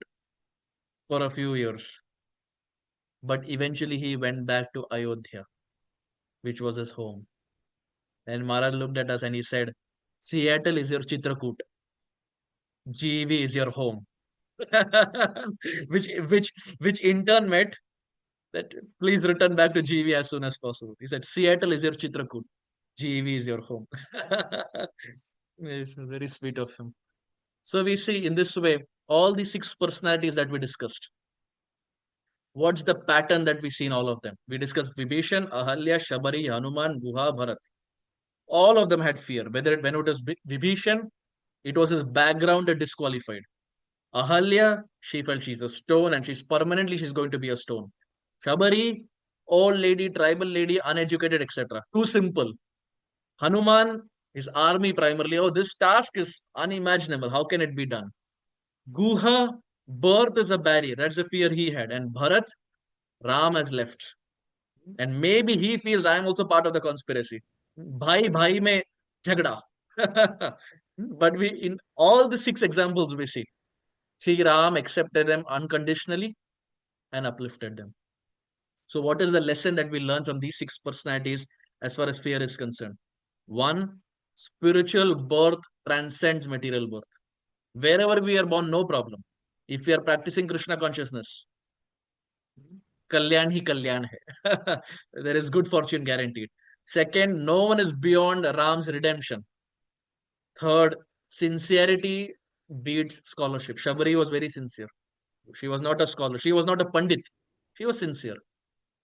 [SPEAKER 2] for a few years, but eventually he went back to Ayodhya, which was his home. And Maharaj looked at us and he said, Seattle is your Chitrakoot, GV is your home. which which which in turn meant that please return back to GV as soon as possible. He said, Seattle is your Chitrakoot, GV is your home. It's very sweet of him. So we see in this way all the six personalities that we discussed. What's the pattern that we see in all of them? We discussed Vibhishan, Ahalya, Shabari, Hanuman, Guha, Bharat. All of them had fear. When it was Vibhishan, it was his background that disqualified. Ahalya, she felt she's a stone and she's going to be a stone. Shabari, old lady, tribal lady, uneducated, etc. Too simple. Hanuman, his army primarily. Oh, this task is unimaginable. How can it be done? Guha, birth is a barrier. That's the fear he had. And Bharat, Ram has left. And maybe he feels I am also part of the conspiracy. Bhai bhai mein jhagda. But we in all the six examples we see, Sri Ram accepted them unconditionally and uplifted them. So what is the lesson that we learn from these 6 personalities as far as fear is concerned? One, spiritual birth transcends material birth. Wherever we are born, no problem. If we are practicing Krishna consciousness, Kalyan hi Kalyan hai. There is good fortune guaranteed. Second, no one is beyond Ram's redemption. Third, sincerity beats scholarship. Shabari was very sincere. She was not a scholar. She was not a pandit. She was sincere.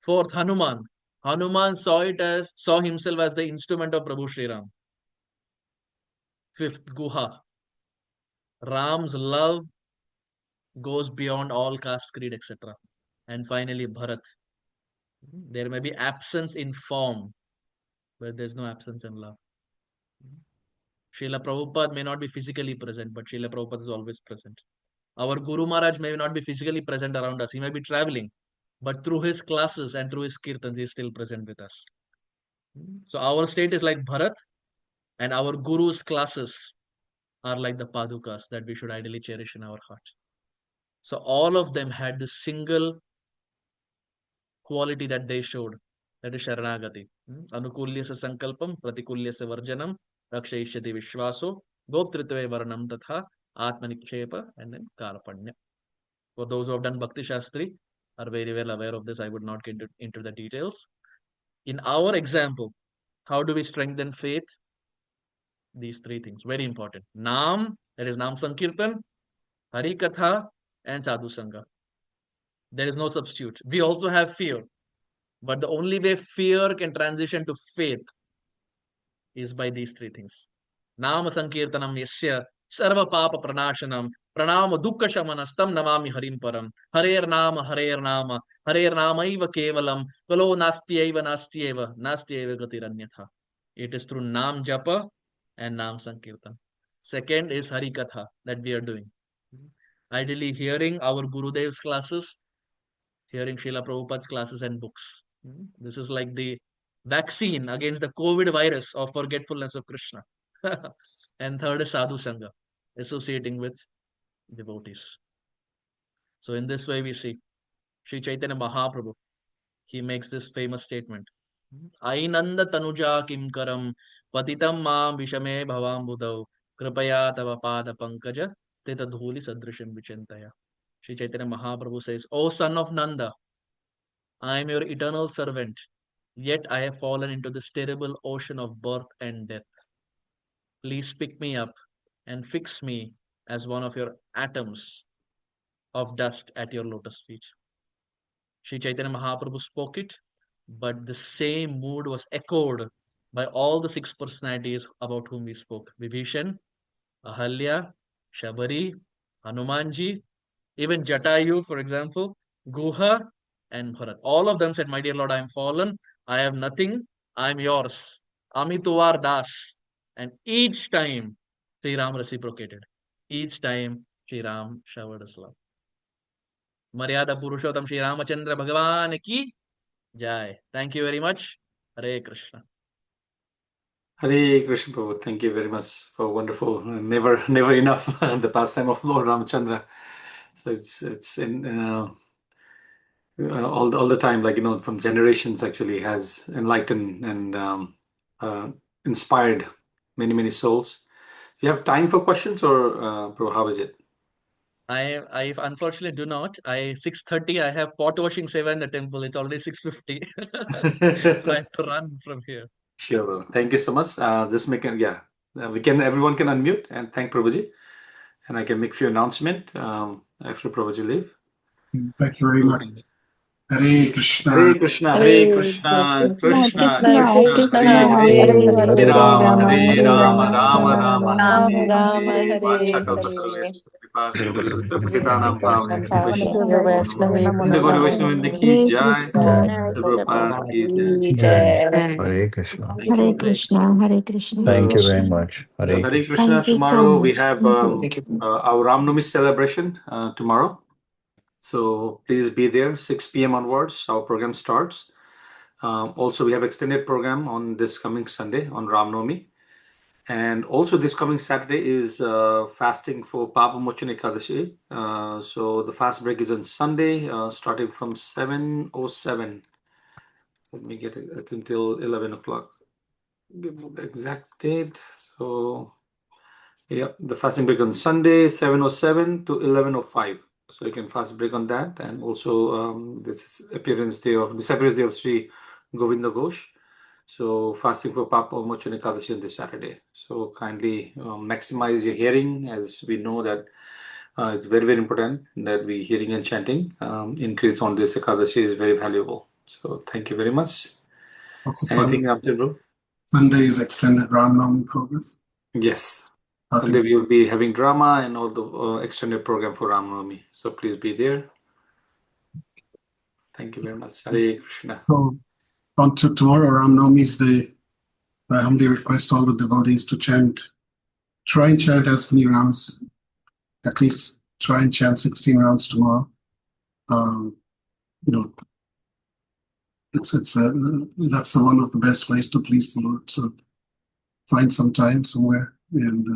[SPEAKER 2] Fourth, Hanuman. Hanuman saw himself as the instrument of Prabhu Sri Ram. Fifth, Guha. Ram's love goes beyond all caste, creed, etc. And finally, Bharat. There may be absence in form, but there's no absence in love. Srila Prabhupada may not be physically present, but Srila Prabhupada is always present. Our Guru Maharaj may not be physically present around us. He may be traveling, but through his classes and through his kirtans, he is still present with us. So our state is like Bharat, and our Guru's classes are like the Padukas that we should ideally cherish in our heart. So all of them had this single quality that they showed, that is Sharanagati. Anukulyasa sankalpam, pratikulyasa varjanam, rakshayishyati vishwaso, goptritve varnam tatha, atmanikshepa, and then karapanya. For those who have done Bhakti Śāstrī are very well aware of this. I would not get into the details. In our example, how do we strengthen faith? These 3 things, very important. Naam, that is Naam Sankirtan, Hari Katha, and Sadhu Sangha. There is no substitute. We also have fear, but the only way fear can transition to faith is by these 3 things. Nama Sankirtanam Yasya Sarva Papa Pranashanam Pranama Dukkha Shamanastam Namami Harim Param Harer Nama Iva Kevalam Kalo Nastyeva Gatiranyatha. It is through Nam Japa and Nam Sankirtan. Second is Hari Katha that we are doing. Ideally hearing our Gurudev's classes, hearing Srila Prabhupada's classes and books. This is like the vaccine against the COVID virus of forgetfulness of Krishna. And third is Sadhu Sangha, associating with devotees. So in this way we see Sri Chaitanya Mahaprabhu, he makes this famous statement. Ainanda tanuja kimkaram patitam maam vishame bhavam budau kripaya tava pada pankaja teta dhuli sadrisham vichintaya. Sri Chaitanya Mahaprabhu says, O son of Nanda, I am your eternal servant, yet I have fallen into this terrible ocean of birth and death. Please pick me up and fix me as one of your atoms of dust at your lotus feet. Sri Chaitanya Mahaprabhu spoke it, but the same mood was echoed by all the 6 personalities about whom we spoke. Vibhishan, Ahalya, Shabari, Hanumanji, even Jatayu, for example, Guha, and Bharat. All of them said, My dear Lord, I am fallen. I have nothing. I am yours. Ami tuvar das. And each time, Sri Ram reciprocated. Each time, Sri Ram showered his love. Maryada Purushottam Sri Ramachandra Bhagavan ki jai. Thank you very much. Hare Krishna.
[SPEAKER 1] Hare Krishna Prabhu. Thank you very much for wonderful, never enough the pastime of Lord Ramachandra. So it's in all the time, like from generations, actually has enlightened and inspired many souls. Do you have time for questions, or Prabhu, how is it?
[SPEAKER 2] I unfortunately do not. 6:30 I have pot washing seva in the temple. It's already 6:50. So I have to run from here.
[SPEAKER 1] Sure, Prabhu. Thank you so much. Just everyone can unmute and thank Prabhuji, and I can make few announcement after Prabhuji leave.
[SPEAKER 3] Thank you very much. Hare Krishna.
[SPEAKER 1] Hare Krishna, Hare Krishna, Krishna
[SPEAKER 4] Krishna,
[SPEAKER 1] Krishna,
[SPEAKER 4] Hare
[SPEAKER 1] Hare
[SPEAKER 4] Hare,
[SPEAKER 1] Hare,
[SPEAKER 4] Hare
[SPEAKER 1] Rama,
[SPEAKER 4] Rama,
[SPEAKER 1] Hare
[SPEAKER 4] Hare
[SPEAKER 1] Rama,
[SPEAKER 4] Rama,
[SPEAKER 1] Rama Rama, Hare
[SPEAKER 4] Rama
[SPEAKER 1] Hare.
[SPEAKER 4] Hare
[SPEAKER 1] Vachakalpatarubhyascha
[SPEAKER 4] Hare.
[SPEAKER 1] kripa sindhubhyascha patitanam pavanebhyo
[SPEAKER 4] Pure
[SPEAKER 1] vaishnavibhyo namo
[SPEAKER 4] Vaishnavi
[SPEAKER 1] Vrinda Gaura Vaishnavindra ki jai,
[SPEAKER 4] Krishna,
[SPEAKER 1] Prabhupada ki jai.
[SPEAKER 4] Jai.
[SPEAKER 5] Hare Krishna.
[SPEAKER 1] Thank
[SPEAKER 6] Hare
[SPEAKER 1] you.
[SPEAKER 6] Krishna, Hare Krishna.
[SPEAKER 5] Thank you very much.
[SPEAKER 1] So
[SPEAKER 5] Hare
[SPEAKER 1] Hare
[SPEAKER 5] Krishna.
[SPEAKER 1] Krishna.
[SPEAKER 6] Thank you so
[SPEAKER 1] Tomorrow we
[SPEAKER 6] much.
[SPEAKER 1] have
[SPEAKER 6] Thank you.
[SPEAKER 1] our Ram Navami celebration tomorrow. So please be there, 6 p.m. onwards. Our program starts. Also, we have extended program on this coming Sunday on Ram Navami. And also this coming Saturday is fasting for Papa Mochana Ekadashi. So the fast break is on Sunday, starting from 7:07 let me get it, I think till 11 o'clock. Give me the exact date. So, yeah, the fasting break on Sunday, 7:07 to 11:05. So you can fast break on that. And also, this is disappearance day of Sri Govinda Ghosh. So fasting for Papa Mochana Ekadashi on this Saturday. So kindly maximize your hearing, as we know that it's very, very important that we hearing and chanting increase on this Ekadashi is very valuable. So thank you very much.
[SPEAKER 3] Also,
[SPEAKER 1] Anything after, bro?
[SPEAKER 3] Sunday is extended Ramnami program.
[SPEAKER 1] Yes.
[SPEAKER 3] Okay.
[SPEAKER 1] Sunday we will be having drama and all the extended program for Ram Navami. So please be there. Thank you very much. Hare Krishna.
[SPEAKER 3] So on to tomorrow, Ramnami's Day. I humbly request all the devotees to try and chant as many rounds, at least try and chant 16 rounds tomorrow. That's one of the best ways to please the Lord. So find some time somewhere, and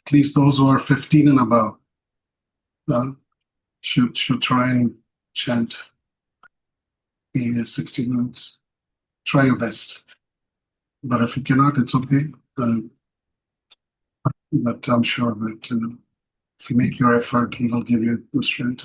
[SPEAKER 3] at least those who are 15 and above should try and chant 16 rounds. Try your best. But if you cannot, it's okay. But I'm sure that if you make your effort, He will give you the strength to do